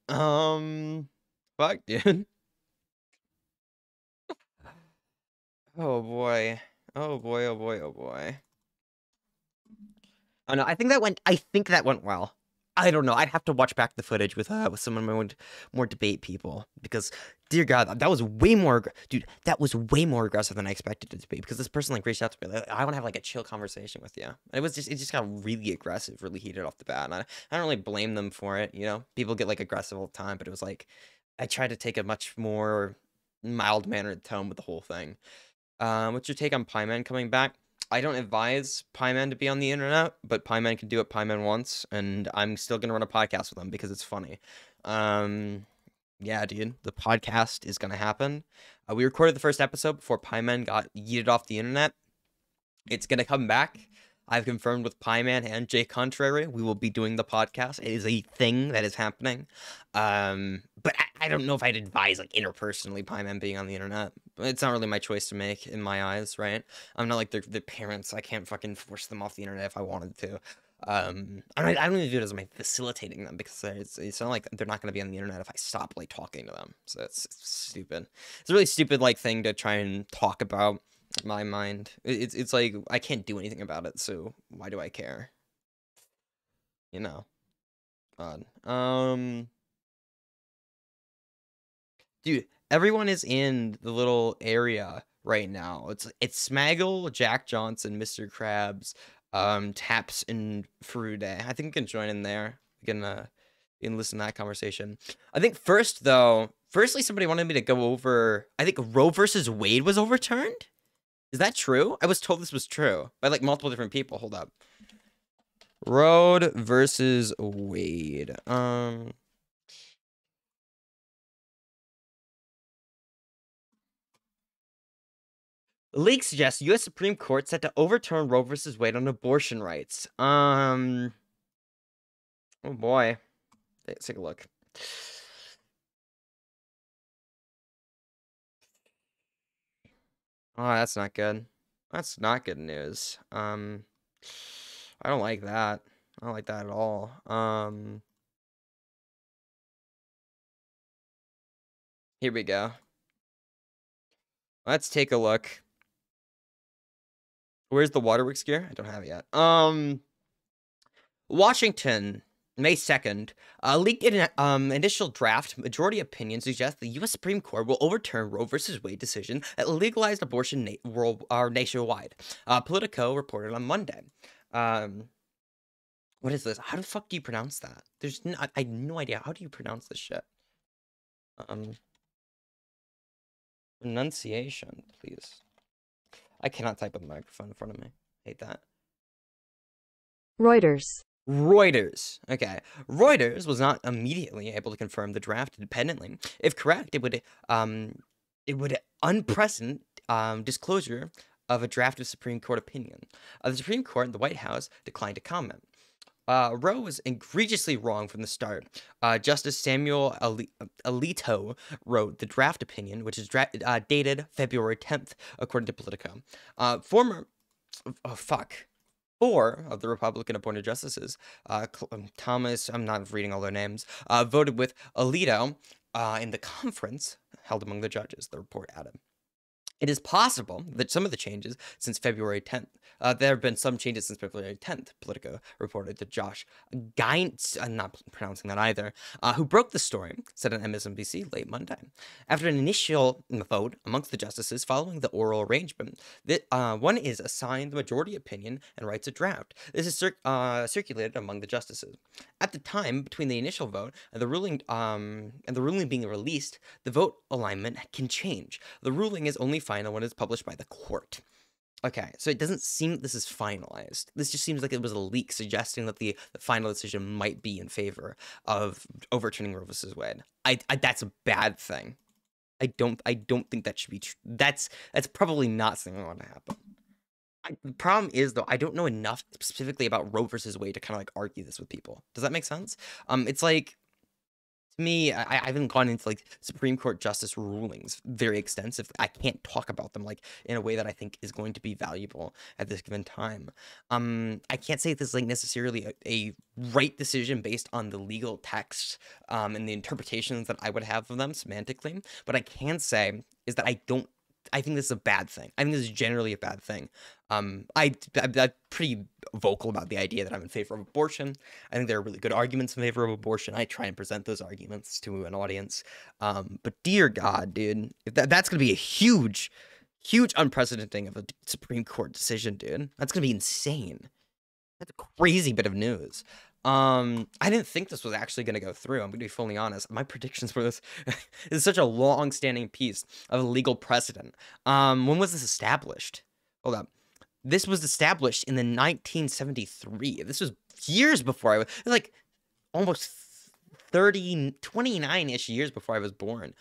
Fuck, dude. Oh boy. Oh boy, oh boy, oh boy. Oh no, I think that went well. I don't know. I'd have to watch back the footage with some of my more debate people, because dear God, that was way more, dude. That was way more aggressive than I expected it to be, because this person like reached out to me like, I want to have like a chill conversation with you. And it just got really aggressive, really heated off the bat. And I don't really blame them for it. You know, people get like aggressive all the time, but it was like, I try to take a much more mild-mannered tone with the whole thing. What's your take on Pieman coming back? I don't advise Pieman to be on the internet, but Pieman can do what Pieman wants, and I'm still gonna run a podcast with him because it's funny. Yeah, dude, the podcast is gonna happen. We recorded the first episode before Pieman got yeeted off the internet. It's gonna come back. I've confirmed with Pieman and Jay Contrary we will be doing the podcast. It is a thing that is happening. But I don't know if I'd advise, like, interpersonally Pieman being on the internet. It's not really my choice to make in my eyes, right? I'm not like their parents. I can't fucking force them off the internet if I wanted to. I don't even do it as my facilitating them because it's not like they're not going to be on the internet if I stop, like, talking to them. So it's stupid. It's a really stupid, like, thing to try and talk about. My mind, it's like I can't do anything about it, so why do I care? You know. God. Dude, everyone is in the little area right now. It's Smaggle, Jack Johnson, Mr. Krabs, Taps, and Frude. I think we can join in there. We can listen to that conversation. I think firstly somebody wanted me to go over, I think Roe versus Wade was overturned. Is that true? I was told this was true by, like, multiple different people. Hold up. Roe versus Wade. The leak suggests U.S. Supreme Court set to overturn Roe versus Wade on abortion rights. Oh boy. Let's take a look. Oh, that's not good. That's not good news. I don't like that. I don't like that at all. Here we go. Let's take a look. Where's the waterworks gear? I don't have it yet. Washington, May 2nd, leaked an initial draft majority opinion suggests the U.S. Supreme Court will overturn Roe versus Wade decision that legalized abortion nationwide. Politico reported on Monday. What is this? How the fuck do you pronounce that? I have no idea. How do you pronounce this shit? Pronunciation, please. I cannot type with the microphone in front of me. Hate that. Reuters. Okay. Reuters was not immediately able to confirm the draft independently. If correct, it would unprecedented disclosure of a draft of Supreme Court opinion. The Supreme Court and the White House declined to comment. Roe was egregiously wrong from the start. Justice Samuel Alito wrote the draft opinion, which is dated February 10th, according to Politico. Four of the Republican-appointed justices, Thomas, I'm not reading all their names, voted with Alito in the conference held among the judges, the report added. It is possible that some of the changes since February 10th, there have been some changes since February 10th, Politico reported to Josh Gaines, I'm not pronouncing that either, who broke the story, said on MSNBC late Monday. After an initial vote amongst the justices following the oral arrangement, one is assigned the majority opinion and writes a draft. This is circulated among the justices. At the time between the initial vote and the ruling being released, the vote alignment can change. The ruling is only final when it's published by the court. Okay, so it doesn't seem that this is finalized. This just seems like it was a leak suggesting that the final decision might be in favor of overturning Roe versus Wade. That's a bad thing. I don't think that should be true. That's probably not something I want to happen. The problem is, though, I don't know enough specifically about Roe versus Wade to kind of, like, argue this with people. Does that make sense? It's like, to me, I haven't gone into, like, Supreme Court justice rulings very extensively. I can't talk about them, like, in a way that I think is going to be valuable at this given time. I can't say this is, like, necessarily a right decision based on the legal text and the interpretations that I would have of them semantically. What I can say is that I think this is a bad thing. I think this is generally a bad thing. I'm pretty vocal about the idea that I'm in favor of abortion. I think there are really good arguments in favor of abortion. I try and present those arguments to an audience. But dear God, dude, if that's going to be a huge unprecedenting of a Supreme Court decision, dude. That's going to be insane. That's a crazy bit of news. I didn't think this was actually going to go through. I'm going to be fully honest. My predictions for this is such a long-standing piece of legal precedent. When was this established? Hold up. This was established in the 1973. This was years before I was, like, almost 29-ish years before I was born.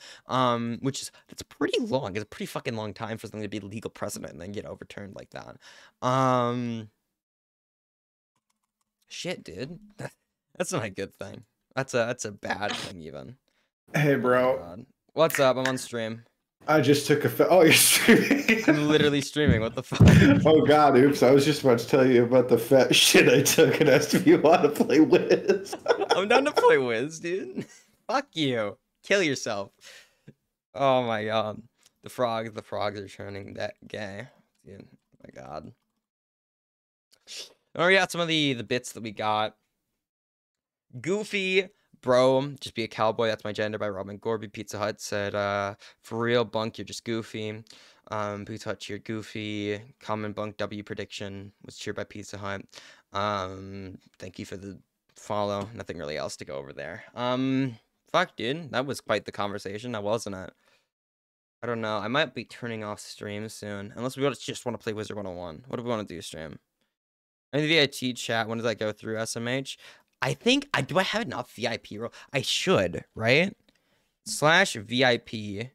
Which is, that's pretty long. It's a pretty fucking long time for something to be legal precedent and then get overturned like that. Shit, dude. That's not a good thing. That's a bad thing, even. Hey, Oh bro. my God. What's up? I'm on stream. I just took a oh, you're streaming. I'm literally streaming. What the fuck? Oh God, oops! I was just about to tell you about the fat shit I took and asked if you want to play Wiz. I'm down to play Wiz, dude. Fuck you. Kill yourself. Oh my God. The frogs are turning that gay. Dude. Oh my God. Oh yeah, some of the bits that we got. Goofy, bro, just be a cowboy. That's my gender by Robin Gorby. Pizza Hut said, for real, Bunk, you're just goofy. Pizza Hut cheered Goofy. Common Bunk W prediction was cheered by Pizza Hut. Thank you for the follow. Nothing really else to go over there. Fuck, dude, that was quite the conversation. Now, wasn't it? I don't know. I might be turning off stream soon, unless we just want to play Wizard 101. What do we want to do, stream? In the VIP chat, when does that go through SMH? I think, do I have enough VIP role? I should, right? /VIP. I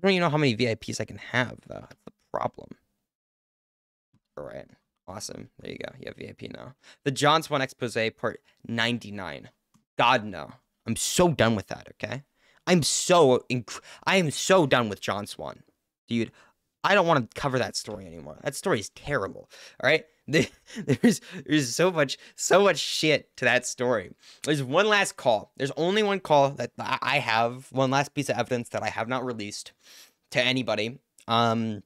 don't even know how many VIPs I can have, though. That's the problem. All right. Awesome. There you go. You have VIP now. The John Swan expose part 99. God, no. I'm so done with that, okay? I am so done with John Swan. Dude, I don't want to cover that story anymore. That story is terrible. All right? There's so much shit to that story. There's one last call. There's only one call that I have, one last piece of evidence that I have not released to anybody. I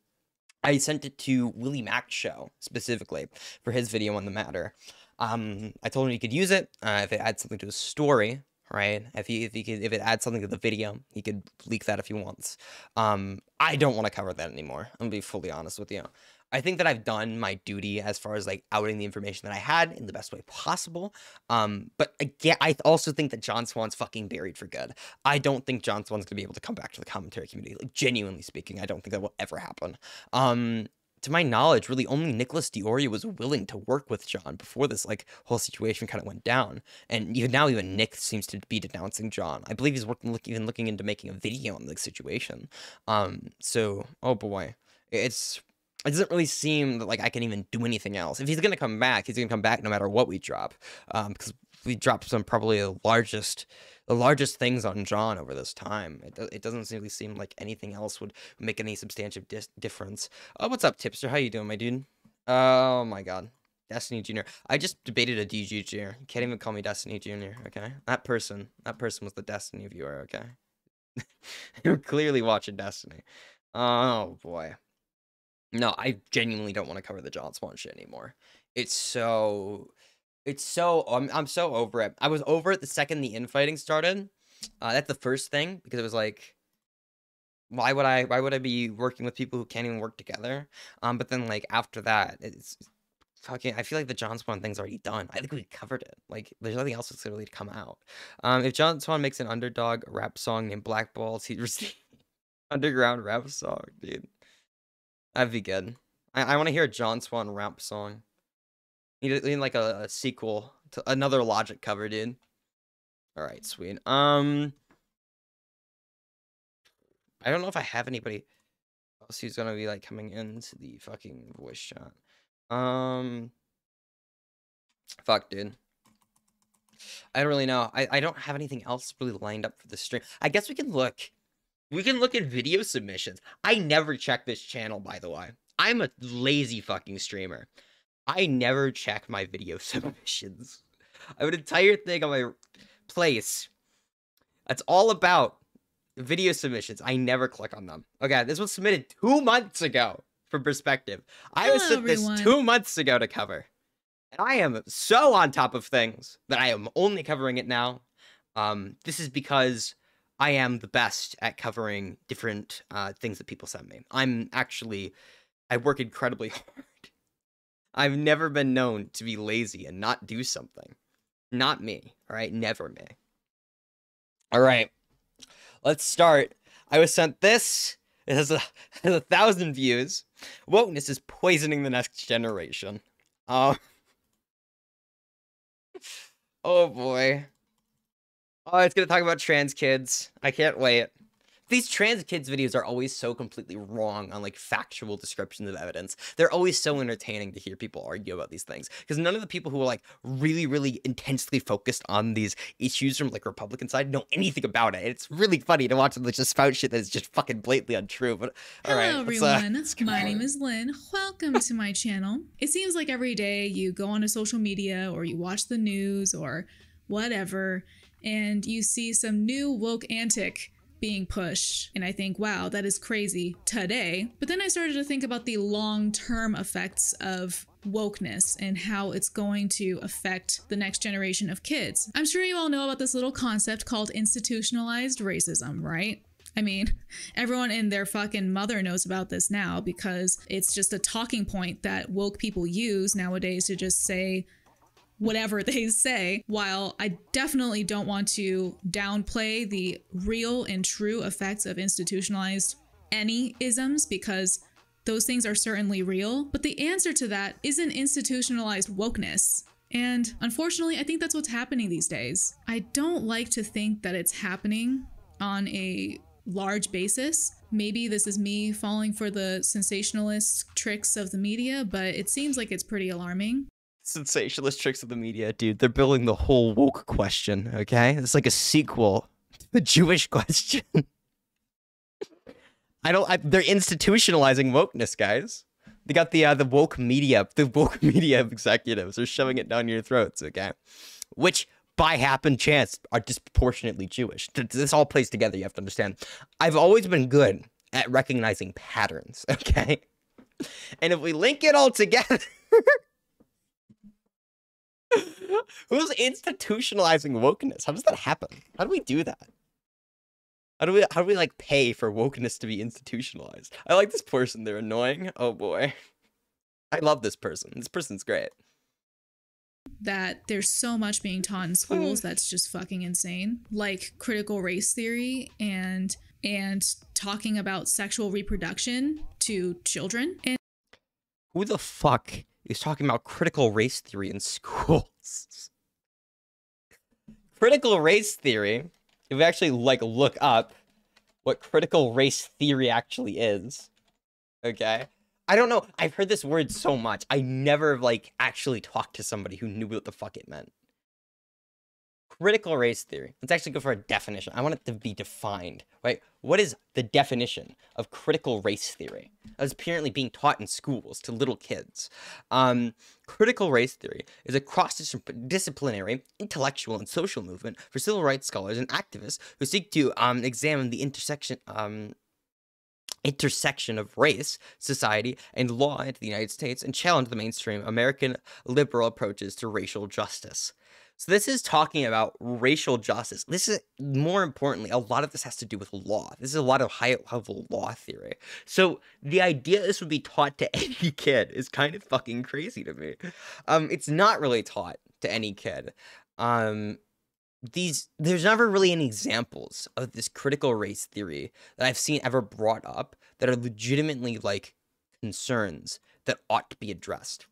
sent it to Willie Mac's show specifically for his video on the matter. I told him he could use it if it adds something to his story. Right? If it adds something to the video, he could leak that if he wants. I don't want to cover that anymore. I'm gonna be fully honest with you. I think that I've done my duty as far as like outing the information that I had in the best way possible. But again, I also think that John Swan's fucking buried for good. I don't think John Swan's gonna be able to come back to the commentary community. Like, genuinely speaking, I don't think that will ever happen. To my knowledge, really only Nicholas Diorio was willing to work with John before this like whole situation kind of went down. And even now, even Nick seems to be denouncing John. I believe he's even looking into making a video on the situation. So, oh boy, it doesn't really seem that like I can even do anything else. If he's gonna come back, he's gonna come back no matter what we drop. Because we dropped some probably the largest things on John over this time. It doesn't really seem like anything else would make any substantive difference. Oh, what's up, Tipster? How you doing, my dude? Oh my God, Destiny Jr. I just debated a DG Jr. You can't even call me Destiny Jr. Okay, that person was the Destiny viewer. Okay, you're clearly watching Destiny. Oh boy, no, I genuinely don't want to cover the John Swan shit anymore. I'm so over it. I was over it the second the infighting started. That's the first thing, because it was like, why would I be working with people who can't even work together? But then like after that, it's fucking, I feel like the John Swan thing's already done. I think we covered it. Like, there's nothing else that's really to come out. If John Swan makes an underdog rap song named Black Balls, he'd receive underground rap song, dude. That'd be good. I want to hear a John Swan rap song. Need like a sequel to another Logic cover, dude. All right, sweet. I don't know if I have anybody else who's gonna be like coming into the fucking voice chat. Fuck, dude. I don't really know. I don't have anything else really lined up for the stream. I guess we can look at video submissions. I never check this channel, by the way. I'm a lazy fucking streamer. I never check my video submissions. I have an entire thing on my place that's all about video submissions. I never click on them. Okay, this was submitted 2 months ago for perspective. I was sent this 2 months ago to cover. And I am so on top of things that I am only covering it now. This is because I am the best at covering different things that people send me. I work incredibly hard. I've never been known to be lazy and not do something. Not me, all right? Never me. All right, let's start. I was sent this. It has 1,000 views. Wokeness is poisoning the next generation. Oh boy. Oh, it's gonna talk about trans kids. I can't wait. These trans kids videos are always so completely wrong on like factual descriptions of evidence. They're always so entertaining to hear people argue about these things because none of the people who are like really intensely focused on these issues from like Republican side know anything about it. It's really funny to watch them just spout shit that is just fucking blatantly untrue. But all right, hello everyone, my name is Lynn. Welcome to my channel. It seems like every day you go onto social media or you watch the news or whatever, and you see some new woke antic being pushed, and I think, wow, that is crazy today. But then I started to think about the long-term effects of wokeness and how it's going to affect the next generation of kids. I'm sure you all know about this little concept called institutionalized racism, right? I mean, everyone and their fucking mother knows about this now because it's just a talking point that woke people use nowadays to just say whatever they say. While I definitely don't want to downplay the real and true effects of institutionalized any isms, because those things are certainly real, but the answer to that isn't institutionalized wokeness. And unfortunately, I think that's what's happening these days. I don't like to think that it's happening on a large basis. Maybe this is me falling for the sensationalist tricks of the media, but it seems like it's pretty alarming. Sensationalist tricks of the media, dude. They're building the whole woke question, okay? It's like a sequel to the Jewish question. They're institutionalizing wokeness, guys. They got the woke media executives are shoving it down your throats, okay? Which, by happen chance, are disproportionately Jewish. This all plays together, you have to understand. I've always been good at recognizing patterns, okay? And if we link it all together... Who's institutionalizing wokeness? How does that happen? How do we do that? How do we like pay for wokeness to be institutionalized? I like this person. They're annoying. Oh boy. I love this person. This person's great. That there's so much being taught in schools that's just fucking insane. Like critical race theory and talking about sexual reproduction to children. And who the fuck is talking about critical race theory in schools? Critical race theory, if we actually like look up what critical race theory actually is, okay? I don't know. I've heard this word so much. I never like actually talked to somebody who knew what the fuck it meant. Critical race theory. Let's actually go for a definition. I want it to be defined, right? What is the definition of critical race theory? That's apparently being taught in schools to little kids. Critical race theory is a cross-disciplinary intellectual and social movement for civil rights scholars and activists who seek to examine the intersection of race, society, and law into the United States and challenge the mainstream American liberal approaches to racial justice. So this is talking about racial justice. This is, more importantly, a lot of this has to do with law. This is a lot of high-level law theory. So the idea this would be taught to any kid is kind of fucking crazy to me. It's not really taught to any kid. There's never really any examples of this critical race theory that I've seen ever brought up that are legitimately, like, concerns that ought to be addressed.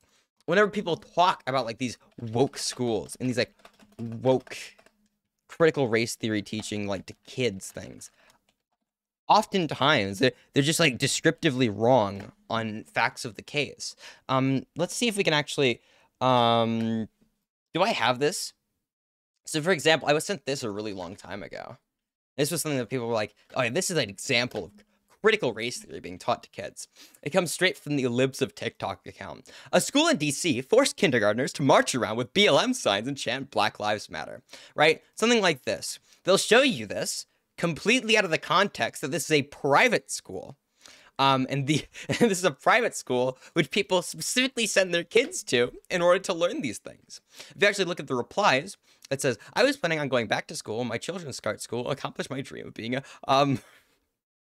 Whenever people talk about like these woke schools and these like woke critical race theory teaching like to kids things, oftentimes they're just like descriptively wrong on facts of the case. Let's see if we can actually, do I have this? So for example, I was sent this a really long time ago. This was something that people were like, oh yeah, this is an example of critical race theory being taught to kids. It comes straight from the Libs of TikTok account. A school in DC forced kindergartners to march around with BLM signs and chant Black Lives Matter, right? Something like this. They'll show you this completely out of the context that this is a private school. And this is a private school which people specifically send their kids to in order to learn these things. If you actually look at the replies, it says, I was planning on going back to school. My children start school, accomplish my dream of being a,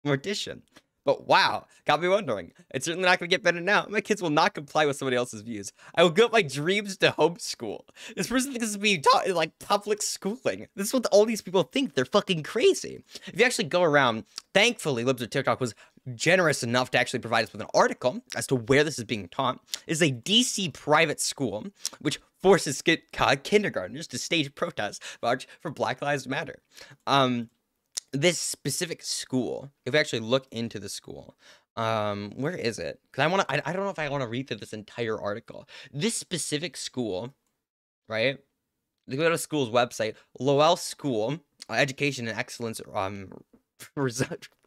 mortician. But wow, got me wondering. It's certainly not going to get better now. My kids will not comply with somebody else's views. I will give up my dreams to homeschool. This person thinks this is being taught in, like, public schooling. This is what all these people think. They're fucking crazy. If you actually go around, thankfully, Libs of TikTok was generous enough to actually provide us with an article as to where this is being taught. It is a DC private school, which forces kindergartners to stage protests march for Black Lives Matter. This specific school, if we actually look into the school, where is it? Because I don't know if I want to read through this entire article. This specific school, right? You go to the school's website, Lowell School, Education and Excellence,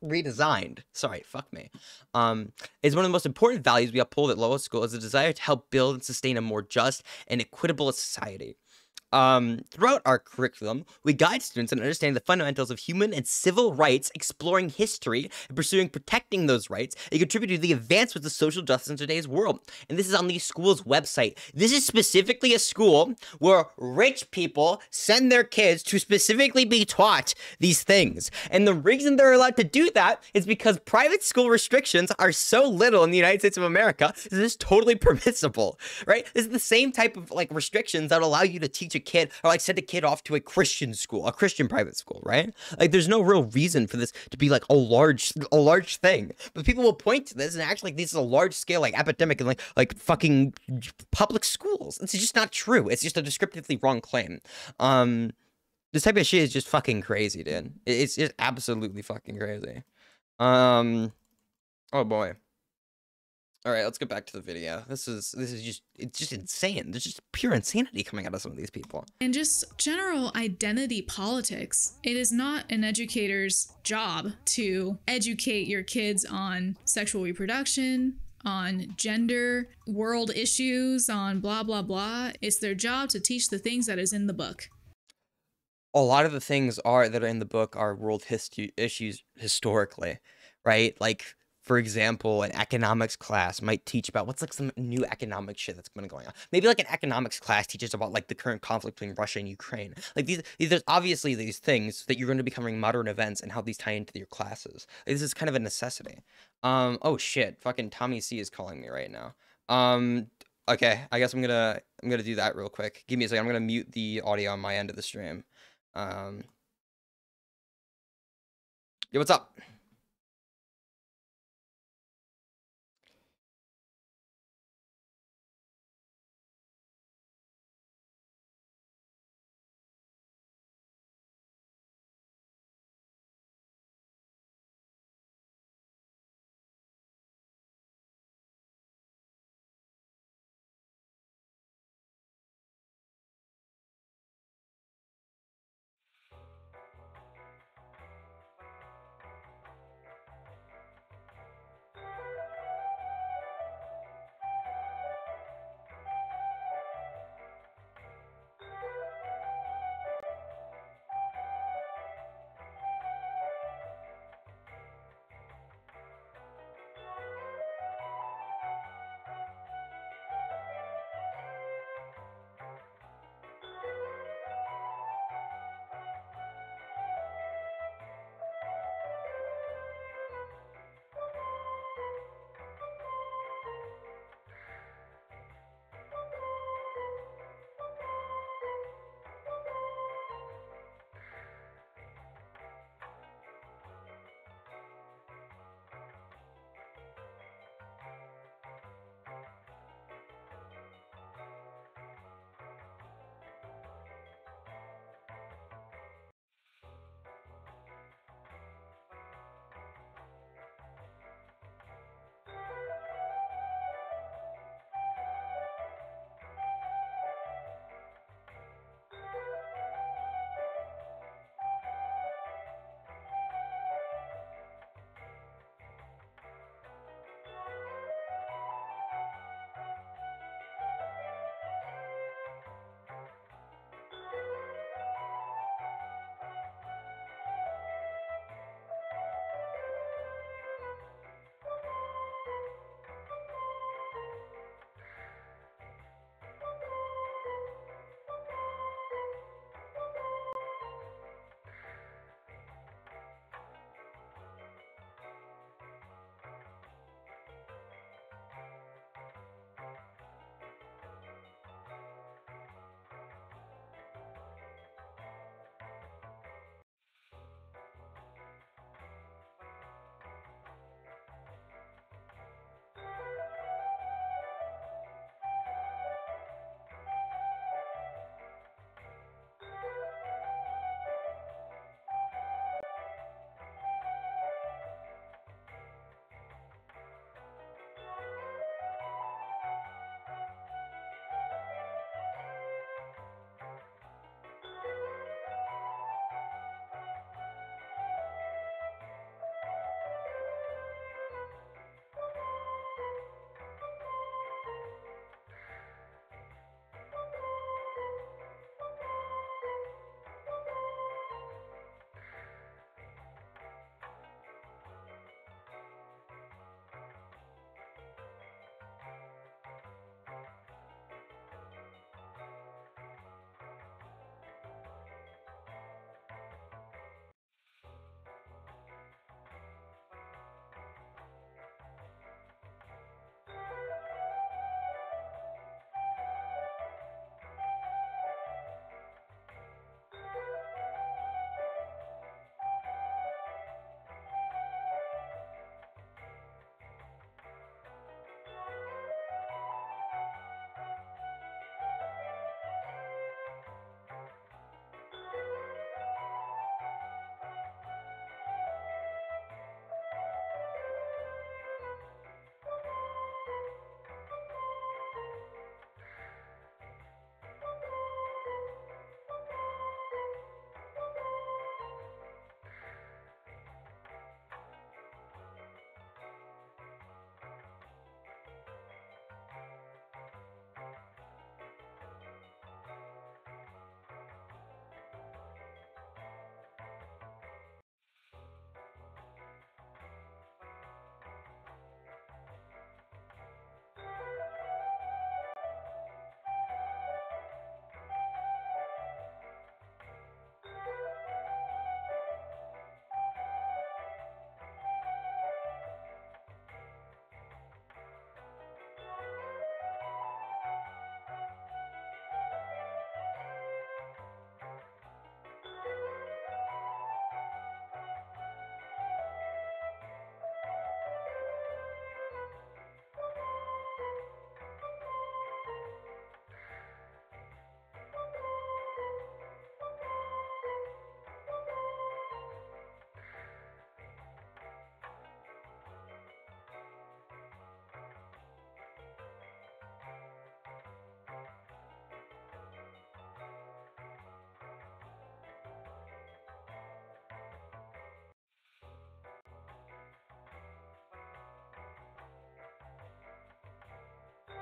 redesigned. Sorry, fuck me. Is one of the most important values we uphold at Lowell School is the desire to help build and sustain a more just and equitable society. Throughout our curriculum, we guide students in understanding the fundamentals of human and civil rights, exploring history, and pursuing protecting those rights, and contributing to the advancement of social justice in today's world. And this is on the school's website. This is specifically a school where rich people send their kids to specifically be taught these things. And the reason they're allowed to do that is because private school restrictions are so little in the United States of America. This is totally permissible, right? This is the same type of, like, restrictions that allow you to teach a kid, or like send a kid off to a Christian school, a Christian private school, right? Like, there's no real reason for this to be like a large thing. But people will point to this and act like this is a large scale, like, epidemic in like fucking public schools. It's just not true. It's just a descriptively wrong claim. This type of shit is just fucking crazy, dude. It's just absolutely fucking crazy. Oh boy. All right, let's get back to the video. This is it's just insane. There's just pure insanity coming out of some of these people. And just general identity politics. It is not an educator's job to educate your kids on sexual reproduction, on gender, world issues, on blah, blah, blah. It's their job to teach the things that is in the book. A lot of the things that are in the book are world history issues historically, right? Like, for example, an economics class might teach about what's like some new economic shit that's been going on. Maybe like an economics class teaches about like the current conflict between Russia and Ukraine. Like there's obviously these things that you're going to be covering modern events and how these tie into your classes. Like, this is kind of a necessity. Oh shit, fucking Tommy C is calling me right now. Okay, I guess I'm gonna do that real quick. Give me a second. I'm gonna mute the audio on my end of the stream. Yo, what's up?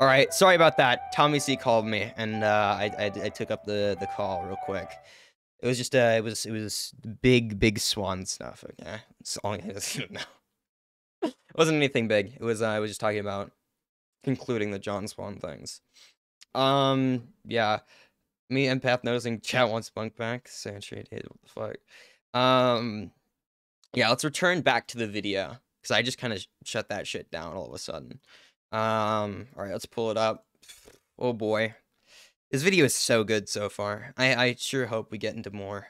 All right, sorry about that. Tommy C called me, and I took up the call real quick. It was just it was big swan stuff. Okay, it's all I just know. It wasn't anything big. It was I was just talking about concluding the John Swan things. Yeah, me empath noticing chat wants bunk back. Saturated. What the fuck? Yeah, let's return back to the video because I just kind of shut that shit down all of a sudden. All right, let's pull it up. Oh boy, this video is so good so far. I sure hope we get into more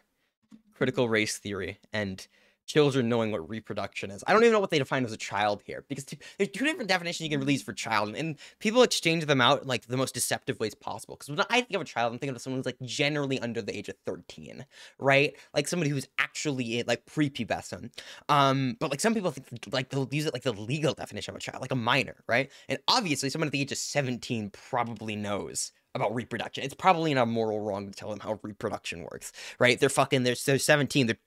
critical race theory and children knowing what reproduction is. I don't even know what they define as a child here, because there's two different definitions you can release for child, and people exchange them out in, like, the most deceptive ways possible. Because when I think of a child, I'm thinking of someone who's, like, generally under the age of 13, right? Like, somebody who's actually, like, prepubescent. But, like, some people think, like, they'll use it, like, the legal definition of a child, like a minor, right? And obviously, someone at the age of 17 probably knows about reproduction. It's probably not moral wrong to tell them how reproduction works, right? They're 17.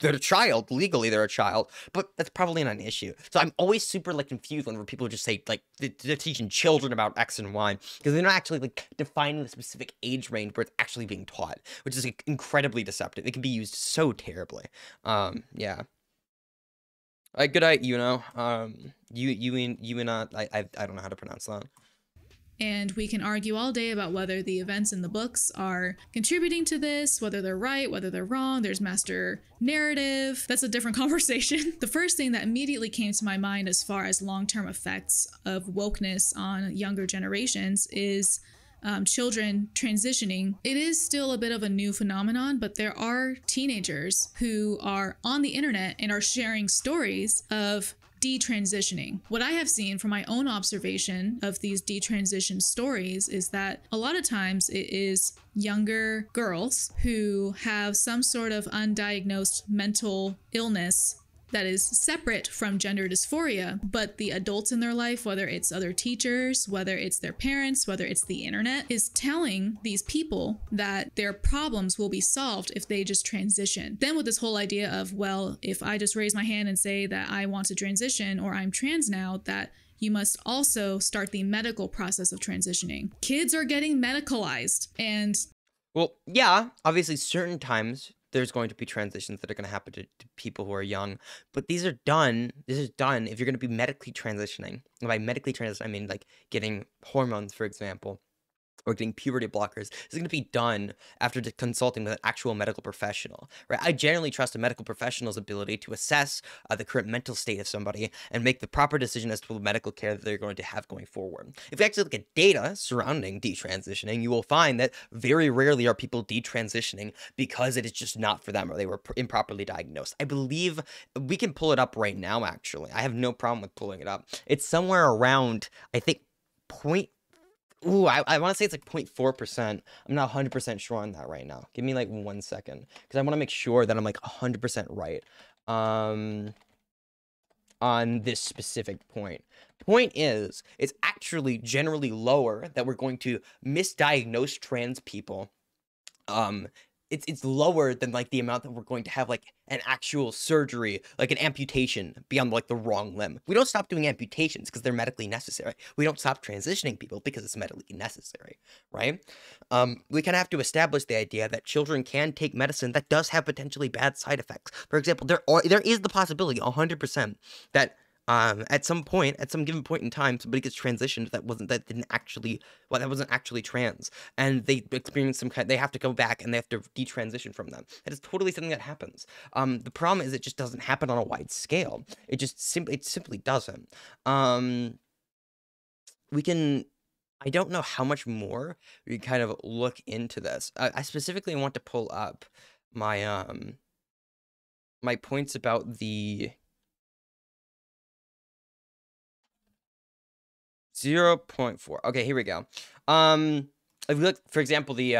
They're a child. Legally, they're a child, but that's probably not an issue. So I'm always super, like, confused whenever people just say, like, they're teaching children about X and Y, because they're not actually, like, defining the specific age range where it's actually being taught, which is, like, incredibly deceptive. It can be used so terribly. Yeah. All right, good night, Uno. I don't know how to pronounce that. And we can argue all day about whether the events in the books are contributing to this, whether they're right, whether they're wrong. There's master narrative. That's a different conversation. The first thing that immediately came to my mind as far as long-term effects of wokeness on younger generations is children transitioning. It is still a bit of a new phenomenon, but there are teenagers who are on the internet and are sharing stories of detransitioning. What I have seen from my own observation of these detransition stories is that a lot of times it is younger girls who have some sort of undiagnosed mental illness that is separate from gender dysphoria, but the adults in their life, whether it's other teachers, whether it's their parents, whether it's the internet, is telling these people that their problems will be solved if they just transition. Then with this whole idea of, well, if I just raise my hand and say that I want to transition or I'm trans now, that you must also start the medical process of transitioning. Kids are getting medicalized, and well, yeah, obviously certain times there's going to be transitions that are going to happen to people who are young, but this is done if you're going to be medically transitioning. And by medically transitioning, I mean, like, getting hormones, for example, or getting puberty blockers. This is going to be done after consulting with an actual medical professional, right? I generally trust a medical professional's ability to assess the current mental state of somebody and make the proper decision as to the medical care that they're going to have going forward. If you actually look at data surrounding detransitioning, you will find that very rarely are people detransitioning because it is just not for them or they were improperly diagnosed. I believe we can pull it up right now, actually. I have no problem with pulling it up. It's somewhere around, I think, I want to say it's like 0.4%. I'm not 100% sure on that right now. Give me like 1 second, because I want to make sure that I'm like 100% right on this specific point. Point is, it's actually generally lower that we're going to misdiagnose trans people. It's lower than, like, the amount that we're going to have, like, an actual surgery, like an amputation beyond, like, the wrong limb. We don't stop doing amputations because they're medically necessary. We don't stop transitioning people because it's medically necessary, right? We kind of have to establish the idea that children can take medicine that does have potentially bad side effects. For example, there is the possibility 100% that at some given point in time, somebody gets transitioned that wasn't actually trans, and they experience they have to go back and they have to detransition from them. That is totally something that happens. The problem is it just doesn't happen on a wide scale. It simply doesn't. I don't know how much more we kind of look into this. I specifically want to pull up my my points about the 0.4. Okay, here we go. If we look, for example, this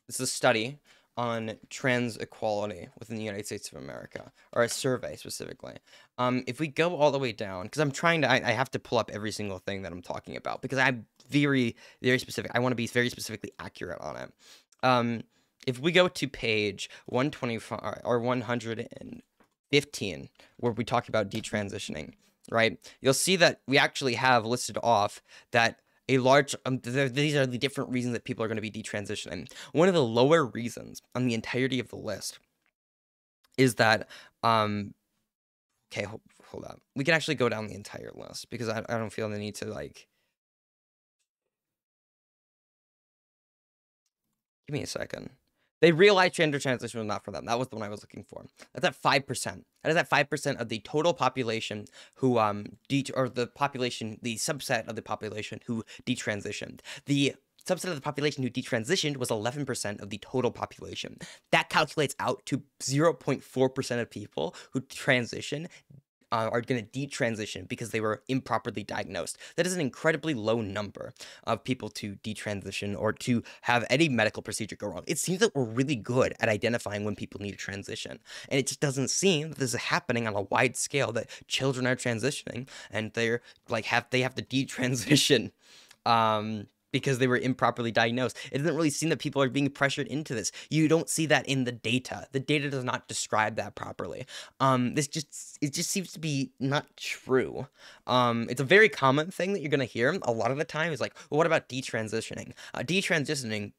is a study on trans equality within the United States of America, or a survey specifically. If we go all the way down, because I'm trying to, I have to pull up every single thing that I'm talking about, because I'm very, very specific. I want to be very specifically accurate on it. If we go to page 125 or 115, where we talk about detransitioning, right, you'll see that we actually have listed off that a large these are the different reasons that people are going to be detransitioning. One of the lower reasons on the entirety of the list is that okay, hold up. We can actually go down the entire list because I don't feel the need to like. Give me a second. They realized gender transition was not for them. That was the one I was looking for. That's at 5%. That is at 5% of the total population who or the population, the subset of the population who detransitioned. The subset of the population who detransitioned was 11% of the total population. That calculates out to 0.4% of people who transition are going to detransition because they were improperly diagnosed. That is an incredibly low number of people to detransition or to have any medical procedure go wrong. It seems that we're really good at identifying when people need a transition, and it just doesn't seem that this is happening on a wide scale, that children are transitioning and they're like they have to detransition because they were improperly diagnosed. It doesn't really seem that people are being pressured into this. You don't see that in the data. The data does not describe that properly. It just seems to be not true. It's a very common thing that you're gonna hear a lot of the time is like, well, what about detransitioning? Detransitioning,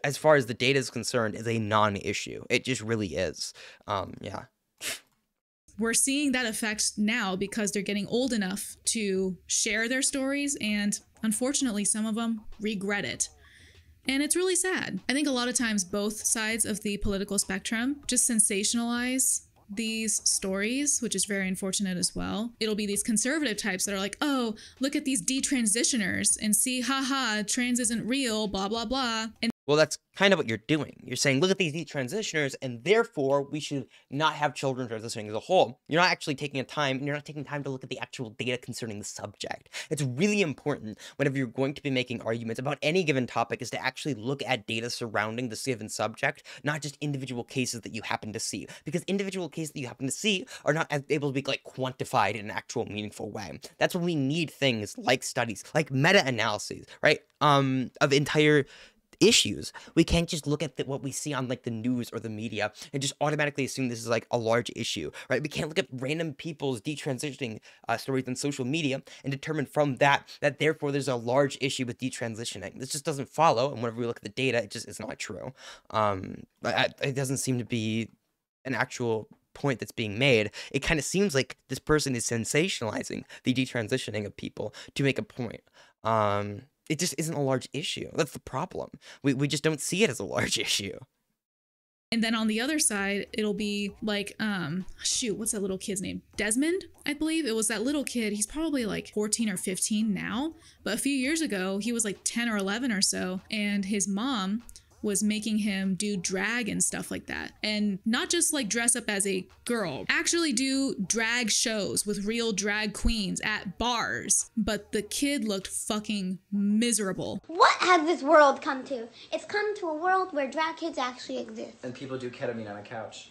as far as the data is concerned, is a non-issue. It just really is. Yeah. We're seeing that effect now because they're getting old enough to share their stories, and unfortunately, some of them regret it. And it's really sad. I think a lot of times both sides of the political spectrum just sensationalize these stories, which is very unfortunate as well. It'll be these conservative types that are like, oh, look at these detransitioners and see, haha, trans isn't real, blah, blah, blah. And well, that's kind of what you're doing. You're saying, look at these detransitioners, and therefore we should not have children transitioning as a whole. You're not actually taking you're not taking time to look at the actual data concerning the subject. It's really important whenever you're going to be making arguments about any given topic is to actually look at data surrounding the given subject, not just individual cases that you happen to see. Because individual cases that you happen to see are not able to be like quantified in an actual meaningful way. That's when we need things like studies, like meta-analyses, right? Of entire issues. We can't just look at what we see on like the news or the media and just automatically assume this is like a large issue, right? We can't look at random people's detransitioning stories on social media and determine from that therefore there's a large issue with detransitioning. This just doesn't follow, and whenever we look at the data, it just is not true. It doesn't seem to be an actual point that's being made. It kind of seems like this person is sensationalizing the detransitioning of people to make a point. It just isn't a large issue. That's the problem. We just don't see it as a large issue. And then on the other side, it'll be like, shoot, what's that little kid's name? Desmond, I believe. It was that little kid. He's probably like 14 or 15 now. But a few years ago, he was like 10 or 11 or so. And his mom was making him do drag and stuff like that. And not just like dress up as a girl, actually do drag shows with real drag queens at bars. But the kid looked fucking miserable. What has this world come to? It's come to a world where drag kids actually exist. And people do ketamine on a couch.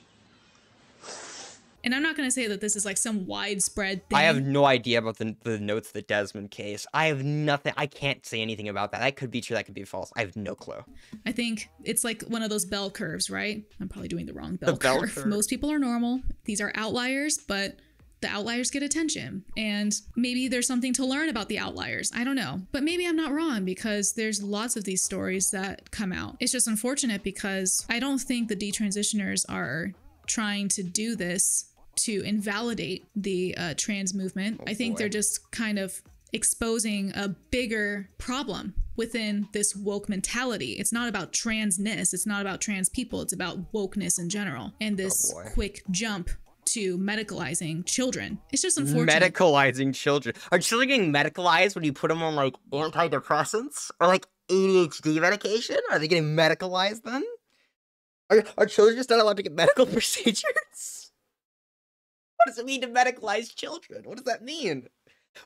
And I'm not going to say that this is like some widespread thing. I have no idea about the notes of the Desmond case. I have nothing. I can't say anything about that. That could be true. That could be false. I have no clue. I think it's like one of those bell curves, right? I'm probably doing the wrong bell curve. Most people are normal. These are outliers, but the outliers get attention. And maybe there's something to learn about the outliers. I don't know. But maybe I'm not wrong, because there's lots of these stories that come out. It's just unfortunate because I don't think the detransitioners are trying to do this to invalidate the trans movement. I think they're just kind of exposing a bigger problem within this woke mentality. It's not about transness. It's not about trans people. It's about wokeness in general. And this quick jump to medicalizing children. It's just unfortunate. Medicalizing children. Are children getting medicalized when you put them on like antidepressants or like ADHD medication? Are they getting medicalized then? Are children just not allowed to get medical procedures? What does it mean to medicalize children? What does that mean?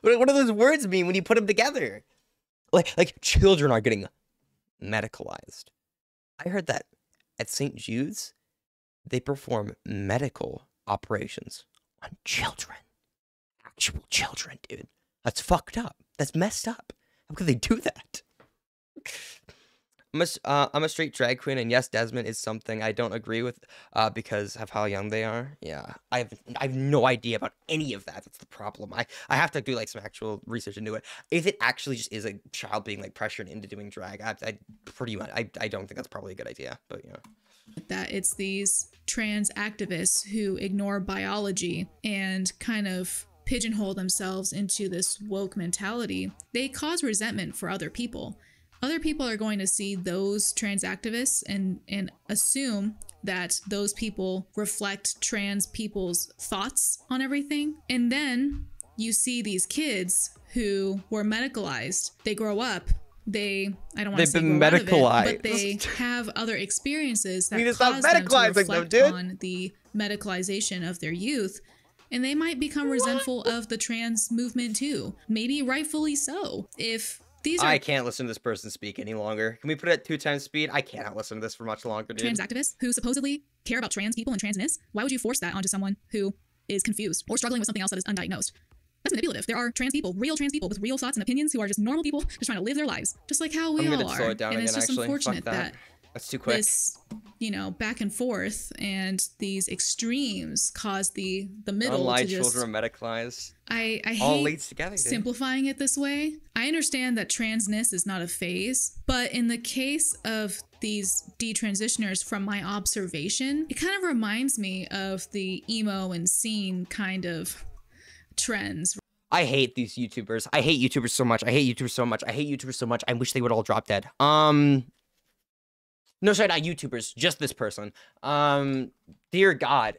What do those words mean when you put them together? Like children are getting medicalized. I heard that at St. Jude's, they perform medical operations on children. Actual children, dude. That's fucked up. That's messed up. How could they do that? I'm a straight drag queen, and yes, Desmond is something I don't agree with, because of how young they are. Yeah, I have no idea about any of that. That's the problem. I have to do like some actual research into it. If it actually just is a child being like pressured into doing drag, I pretty much I don't think that's probably a good idea. But yeah, that it's these trans activists who ignore biology and kind of pigeonhole themselves into this woke mentality. They cause resentment for other people. Other people are going to see those trans activists and assume that those people reflect trans people's thoughts on everything. And then you see these kids who were medicalized. They grow up. I don't want to say grow out of it, but they have other experiences that cause them to reflect on the medicalization of their youth. And they might become resentful of the trans movement too. Maybe rightfully so. If these are I can't listen to this person speak any longer. Can we put it at 2 times speed? I cannot listen to this for much longer, dude. Trans activists who supposedly care about trans people and transness, why would you force that onto someone who is confused or struggling with something else that is undiagnosed? That's manipulative. There are trans people, real trans people with real thoughts and opinions who are just normal people just trying to live their lives, just like how we all are. Slow it down and again, it's just actually. unfortunate that that's too quick. This, back and forth and these extremes cause the middle Unlike to just... children are medicalized. I all hate leads together, dude. Simplifying it this way. I understand that transness is not a phase, but in the case of these detransitioners, from my observation, it kind of reminds me of the emo and scene kind of trends. I hate these YouTubers. I hate YouTubers so much. I hate YouTubers so much. I hate YouTubers so much. I wish they would all drop dead. No, sorry, not YouTubers. Just this person. Dear God.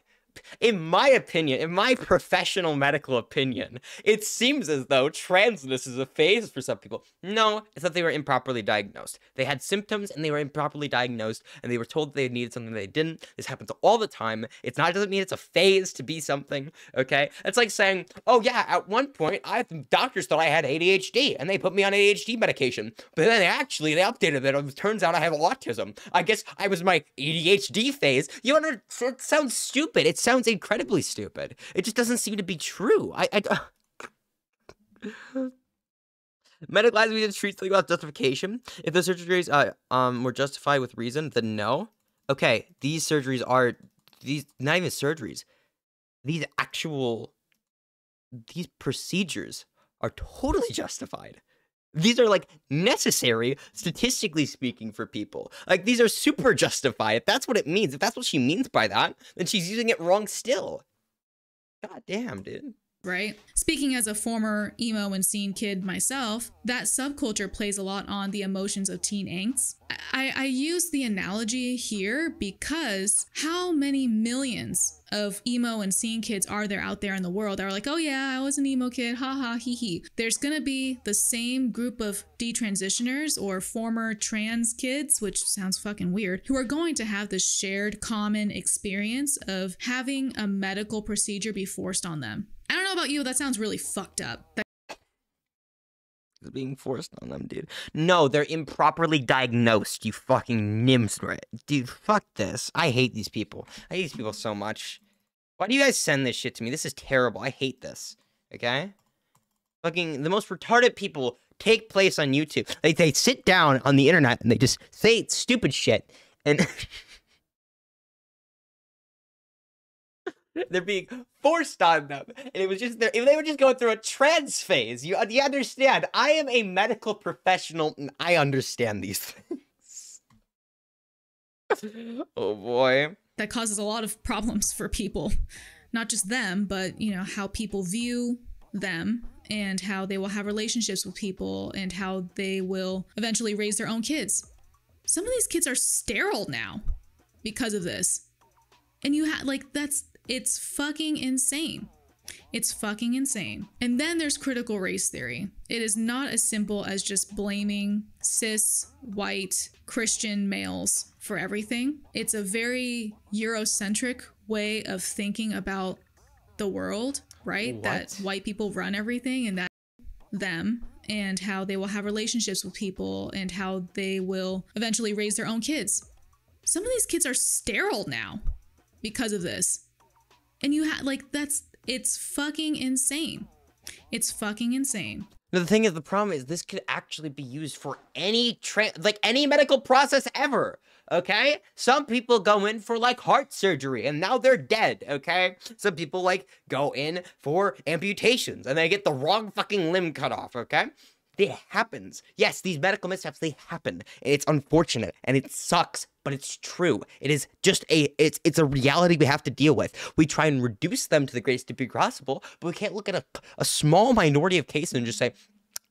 In my opinion, in my professional medical opinion, it seems as though transness is a phase for some people. No, it's that they were improperly diagnosed. They had symptoms and they were improperly diagnosed and they were told they needed something they didn't. This happens all the time. It doesn't mean it's a phase to be something, okay? It's like saying, oh yeah, at one point, doctors thought I had ADHD and they put me on ADHD medication. But then they updated it. It turns out I have autism. I guess I was my ADHD phase. It sounds stupid. It sounds incredibly stupid. It just doesn't seem to be true. Medicalizing means treat something about justification. If the surgeries were justified with reason, then no. Okay, these surgeries are not even surgeries. These procedures are totally justified. These are, like, necessary, statistically speaking, for people. Like, these are super justified. If that's what it means, if that's what she means by that, then she's using it wrong still. God damn, dude. Right? Speaking as a former emo and scene kid myself, that subculture plays a lot on the emotions of teen angst. I use the analogy here because how many millions of emo and scene kids are there out there in the world that are like, oh yeah, I was an emo kid, haha, hee hee. There's gonna be the same group of detransitioners or former trans kids, which sounds fucking weird, who are going to have this shared common experience of having a medical procedure be forced on them. I don't know about you, that sounds really fucked up. It's being forced on them, dude. No, they're improperly diagnosed, you fucking nimsrat. Dude, fuck this. I hate these people. I hate these people so much. Why do you guys send this shit to me? This is terrible. I hate this. Okay? Fucking, the most retarded people take place on YouTube. They sit down on the internet and they just say stupid shit. And... they're being forced on them, and it was just if they were just going through a trans phase. You understand? I am a medical professional, and I understand these things. Oh boy, that causes a lot of problems for people, not just them, but how people view them and how they will have relationships with people and how they will eventually raise their own kids. Some of these kids are sterile now because of this, and it's fucking insane. It's fucking insane. And then there's critical race theory. It is not as simple as just blaming cis, white, Christian males for everything. It's a very Eurocentric way of thinking about the world, right? What? That white people run everything and that them and how they will have relationships with people and how they will eventually raise their own kids. Some of these kids are sterile now because of this. And it's fucking insane. It's fucking insane. No, the thing is, the problem is this could actually be used for any any medical process ever. Okay, some people go in for like heart surgery and now they're dead. Okay, some people like go in for amputations and they get the wrong fucking limb cut off. Okay, it happens. Yes, these medical mishaps, they happen. It's unfortunate and it sucks, but it's true. It is just it's a reality we have to deal with. We try and reduce them to the greatest degree possible, but we can't look at a small minority of cases and just say,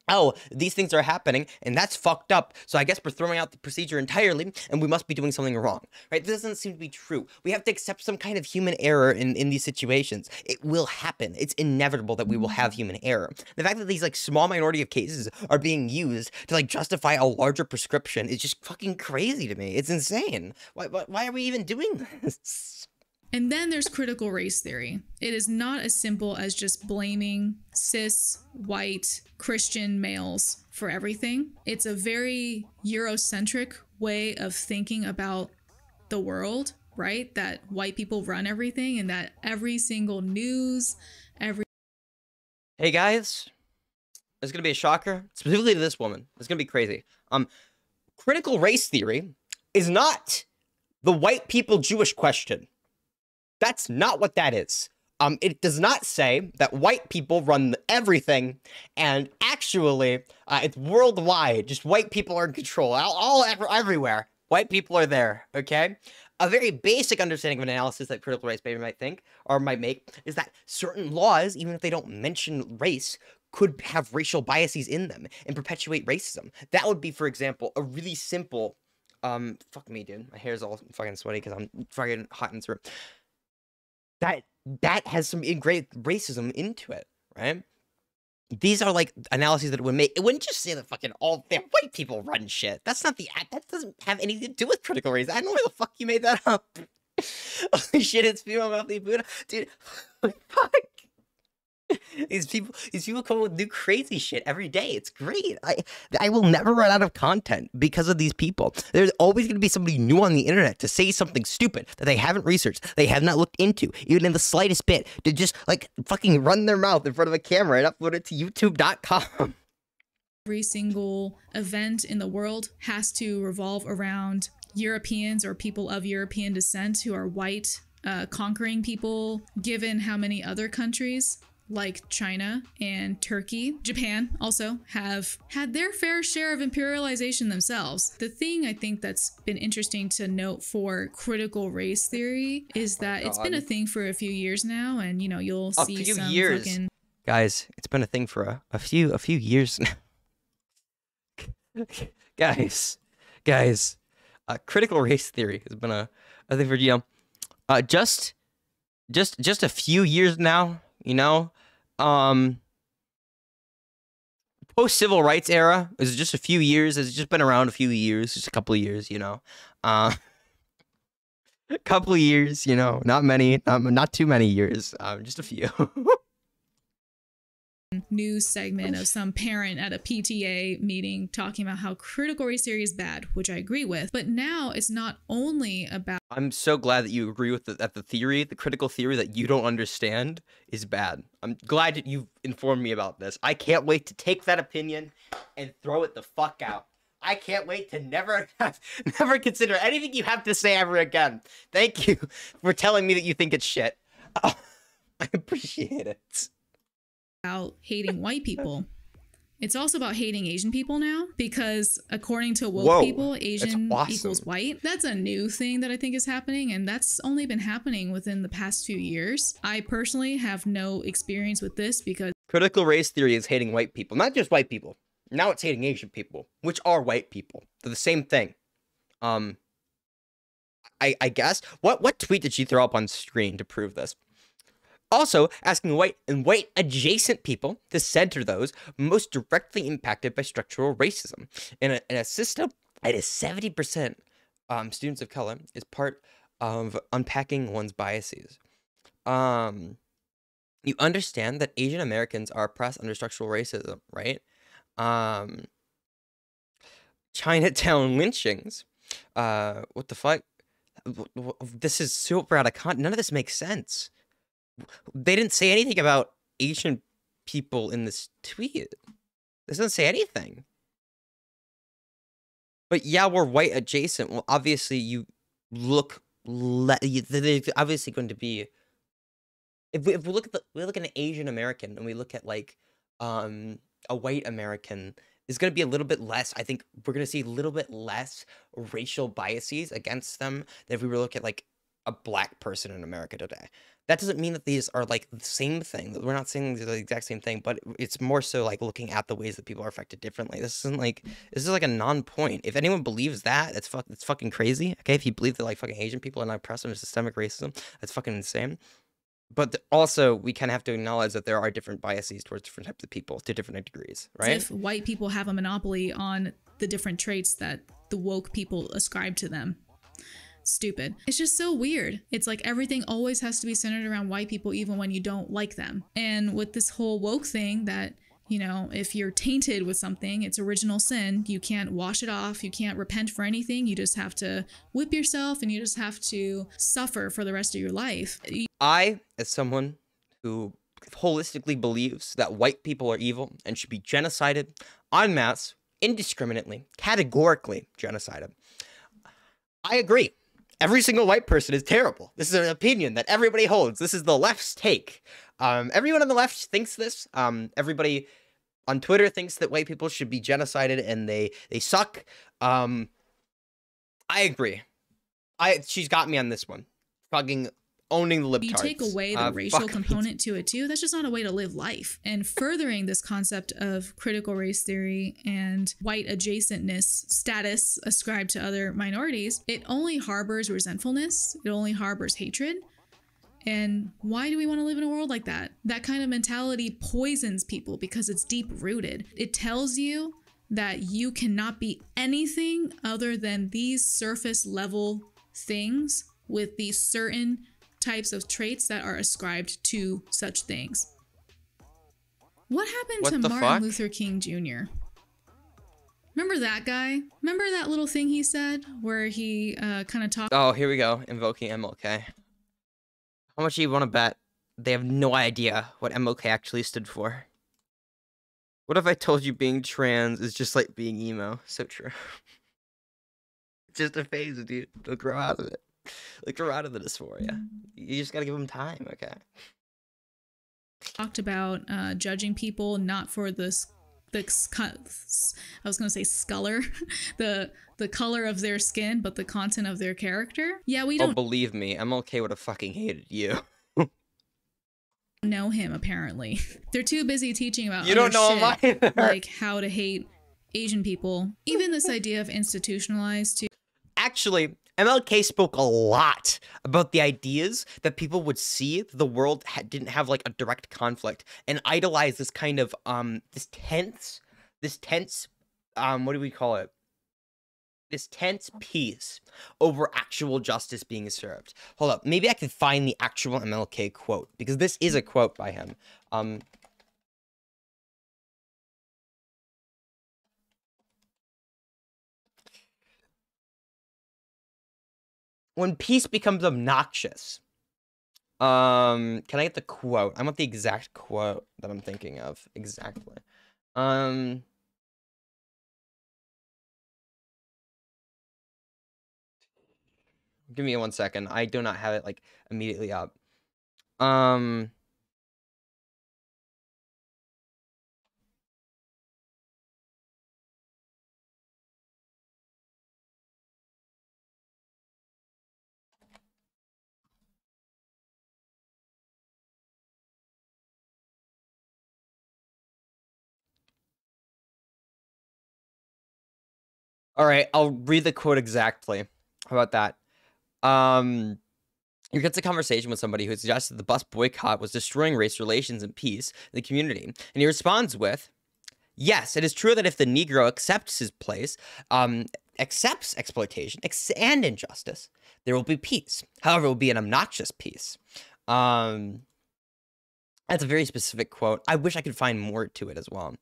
oh, these things are happening, and that's fucked up, so I guess we're throwing out the procedure entirely, and we must be doing something wrong, right? This doesn't seem to be true. We have to accept some kind of human error in these situations. It will happen. It's inevitable that we will have human error. The fact that these, like, small minority of cases are being used to, like, justify a larger prescription is just fucking crazy to me. It's insane. Why are we even doing this? And then there's critical race theory. It is not as simple as just blaming cis, white, Christian males for everything. It's a very Eurocentric way of thinking about the world, right? That white people run everything and that every single news, Hey guys, it's gonna be a shocker, specifically to this woman. It's gonna be crazy. Critical race theory is not the white people Jewish question. That's not what that is. It does not say that white people run everything, and actually, it's worldwide. Just white people are in control, everywhere. White people are there, okay? A very basic understanding of an analysis that critical race theory might think, or might make, is that certain laws, even if they don't mention race, could have racial biases in them and perpetuate racism. That would be, for example, a really simple, fuck me, dude. My hair's all fucking sweaty because I'm fucking hot in this room. That has some ingrained racism into it, right? These are like analyses that it would make. It wouldn't just say that fucking all the white people run shit. That's not that doesn't have anything to do with critical race. I don't know where the fuck you made that up. Holy shit, it's female wealthy Buddha. Dude, fuck. These people come up with new crazy shit every day. It's great. I will never run out of content because of these people. There's always going to be somebody new on the internet to say something stupid that they haven't researched, they have not looked into, even in the slightest bit, to just like fucking run their mouth in front of a camera and upload it to youtube.com. Every single event in the world has to revolve around Europeans or people of European descent who are white, conquering people, given how many other countries like China and Turkey, Japan also have had their fair share of imperialization themselves. The thing I think that's been interesting to note for critical race theory is that it's been a thing for a few years now, and you know, you'll see some fucking... Guys, it's been a thing for a few years now. guys, critical race theory has been a thing for, you know, just a few years now, you know. Post-civil rights era is just a few years. It's just been around a few years, just a couple of years, you know. A couple of years, you know, not many, not too many years, just a few. News segment of some parent at a PTA meeting talking about how critical race theory is bad, which I agree with. But now it's not only about... I'm so glad that you agree with that the theory, the critical theory that you don't understand is bad. I'm glad that you've informed me about this. I can't wait to take that opinion and throw it the fuck out. I can't wait to never consider anything you have to say ever again. Thank you for telling me that you think it's shit. Oh, I appreciate it. About hating white people. It's also about hating Asian people now, because according to woke people, Asian equals white. That's a new thing that I think is happening, and that's only been happening within the past few years. I personally have no experience with this because critical race theory is hating white people, not just white people. Now it's hating Asian people, which are white people. They're the same thing. I guess. What tweet did she throw up on screen to prove this? Also, asking white and white-adjacent people to center those most directly impacted by structural racism. In a system that is 70% students of color is part of unpacking one's biases. You understand that Asian Americans are oppressed under structural racism, right? Chinatown lynchings. What the fuck? This is super out of context. None of this makes sense. They didn't say anything about Asian people in this tweet. This doesn't say anything. But yeah, we're white adjacent. Well, obviously, you look. There's obviously going to be. If we look at an Asian American and we look at like a white American, there's going to be a little bit less. I think we're going to see a little bit less racial biases against them than if we were to look at like a black person in America today. That doesn't mean that these are like the same thing. We're not saying they're the exact same thing, but it's more so like looking at the ways that people are affected differently. This is like a non-point. If anyone believes that, it's fucking crazy. Okay, if you believe that like fucking Asian people are not oppressed and systemic racism, that's fucking insane. But also, we kind of have to acknowledge that there are different biases towards different types of people to different degrees, right? If white people have a monopoly on the different traits that the woke people ascribe to them. Stupid. It's just so weird. It's like everything always has to be centered around white people, even when you don't like them. And with this whole woke thing that, you know, if you're tainted with something, it's original sin. You can't wash it off. You can't repent for anything. You just have to whip yourself and you just have to suffer for the rest of your life. I, as someone who holistically believes that white people are evil and should be genocided en masse, indiscriminately, categorically genocided, I agree. Every single white person is terrible. This is an opinion that everybody holds. This is the left's take. Everyone on the left thinks this. Everybody on Twitter thinks that white people should be genocided and they suck. I agree. She's got me on this one. Fucking owning the libtards. You take away the racial component to it too. That's just not a way to live life. And furthering this concept of critical race theory and white adjacentness status ascribed to other minorities, it only harbors resentfulness. It only harbors hatred. And why do we want to live in a world like that? That kind of mentality poisons people because it's deep rooted. It tells you that you cannot be anything other than these surface level things with these certain types of traits that are ascribed to such things. What happened to Martin Luther King Jr.? Remember that guy? Remember that little thing he said where he kind of talked? Oh, here we go. Invoking MLK. How much do you want to bet they have no idea what MLK actually stood for? What if I told you being trans is just like being emo? So true. It's just a phase, dude. They'll grow out of it. Like, grow out of the dysphoria. You just gotta give them time, okay? Talked about judging people not for I was gonna say scolor, the color of their skin, but the content of their character. Yeah, we don't. Oh, believe me, MLK would have fucking hated you. Know him apparently. They're too busy teaching about you don't know him either. Like how to hate Asian people. Even this idea of institutionalized to. Actually, MLK spoke a lot about the ideas that people would see that the world didn't have like a direct conflict and idolize this kind of this tense what do we call it? This tense peace over actual justice being served. Hold up, maybe I can find the actual MLK quote because this is a quote by him. When peace becomes obnoxious. Can I get the quote? I want the exact quote that I'm thinking of. Exactly. Give me 1 second. I do not have it like immediately up. All right, I'll read the quote exactly. How about that? You get a conversation with somebody who suggested the bus boycott was destroying race relations and peace in the community. And he responds with, yes, it is true that if the Negro accepts his place, accepts exploitation and injustice, there will be peace. However, it will be an obnoxious peace. That's a very specific quote. I wish I could find more to it as well.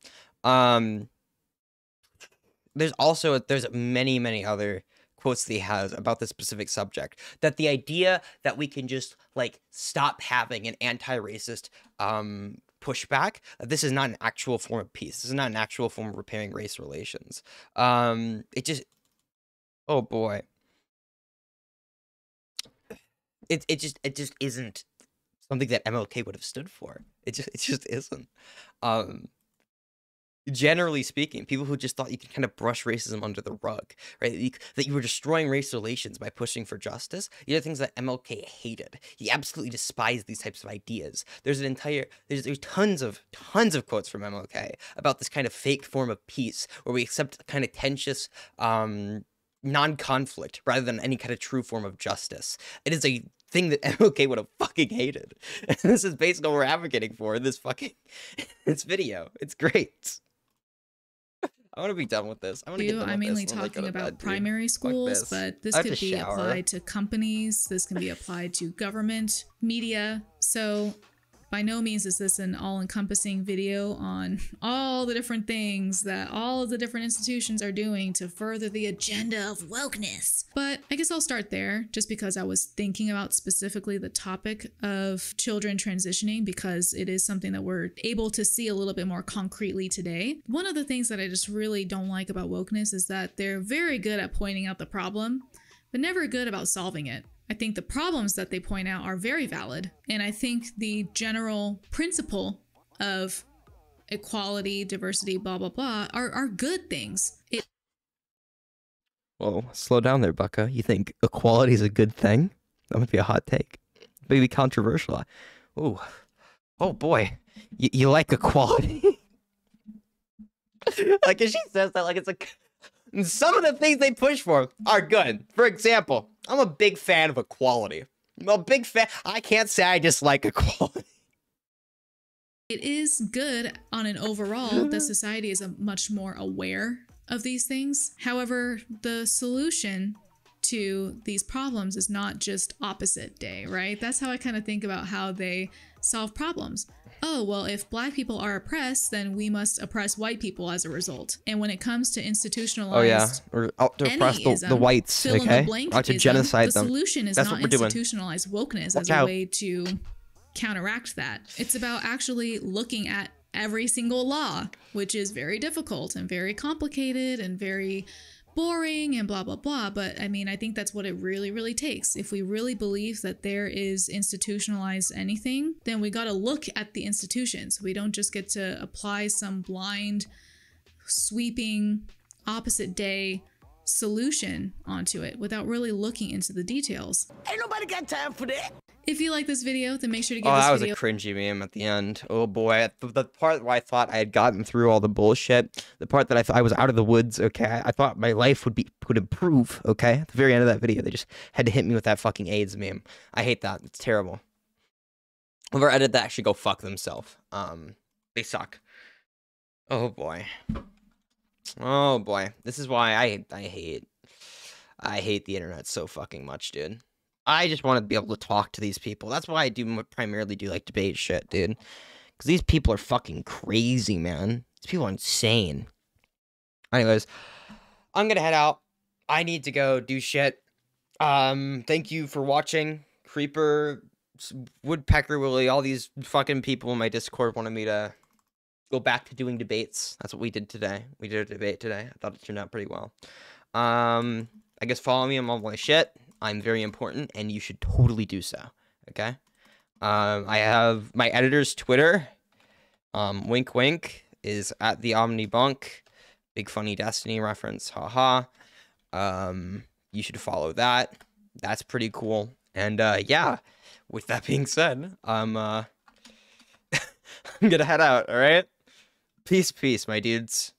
There's many other quotes that he has about this specific subject, that the idea that we can just like stop having an anti-racist pushback that this is not an actual form of peace. This is not an actual form of repairing race relations. It just, oh boy. It just isn't something that MLK would have stood for. It just isn't. Generally speaking, people who just thought you could kind of brush racism under the rug, right? That you were destroying race relations by pushing for justice. These are things that MLK hated. He absolutely despised these types of ideas. There's tons of quotes from MLK about this kind of fake form of peace where we accept kind of contentious, non-conflict rather than any kind of true form of justice. It is a thing that MLK would have fucking hated. And this is basically what we're advocating for in this this video. It's great. I want to be done with this. I want to get done with I'm mainly this. talking about primary schools, but this could be applied to companies. This can be applied to government, media. So by no means is this an all-encompassing video on all the different things that all of the different institutions are doing to further the agenda of wokeness. But I guess I'll start there just because I was thinking about specifically the topic of children transitioning because it is something that we're able to see a little bit more concretely today. One of the things that I just really don't like about wokeness is that they're very good at pointing out the problem, but never good about solving it. I think the problems that they point out are very valid. And I think the general principle of equality, diversity, blah, blah, blah, are good things. Whoa, slow down there, Bucka. You think equality is a good thing? That might be a hot take. Maybe controversial. Ooh. Oh boy. You like equality? Like, if she says that, like, it's like... Some of the things they push for are good. For example, I'm a big fan of equality. I'm a big fan. I can't say I dislike equality. It is good on an overall that society is much more aware of these things. However, the solution to these problems is not just opposite day, right? That's how I kind of think about how they solve problems. Oh, well, if black people are oppressed, then we must oppress white people as a result. And when it comes to institutionalized or out to oppress the whites, okay? Out to genocide them. The solution is not institutionalized wokeness as a way to counteract that. It's about actually looking at every single law, which is very difficult and very complicated and very boring and blah, blah, blah. But I mean, I think that's what it really, really takes. If we really believe that there is institutionalized anything, then we got to look at the institutions. We don't just get to apply some blind, sweeping, opposite day solution onto it without really looking into the details. Ain't nobody got time for that. If you like this video, then make sure to give this video... Oh, that was a cringy meme at the end. Oh boy, the part where I thought I had gotten through all the bullshit, the part that I thought I was out of the woods, okay? I thought my life would improve, okay? At the very end of that video, they just had to hit me with that fucking AIDS meme. I hate that. It's terrible. Whoever edited that should go fuck themselves. They suck. Oh boy. Oh boy. This is why I hate the internet so fucking much, dude. I just want to be able to talk to these people. That's why I primarily do like debate shit, dude. Because these people are fucking crazy, man. These people are insane. Anyways, I'm gonna head out. I need to go do shit. Thank you for watching. Creeper, Woodpecker Willie, all these fucking people in my Discord wanted me to go back to doing debates. That's what we did today. We did a debate today. I thought it turned out pretty well. I guess follow me on all my shit. I'm very important, and you should totally do so, okay? I have my editor's Twitter, wink wink, is at the Omnibunk, big funny Destiny reference, haha. You should follow that. That's pretty cool. And, yeah, with that being said, I'm gonna head out, alright? Peace, my dudes.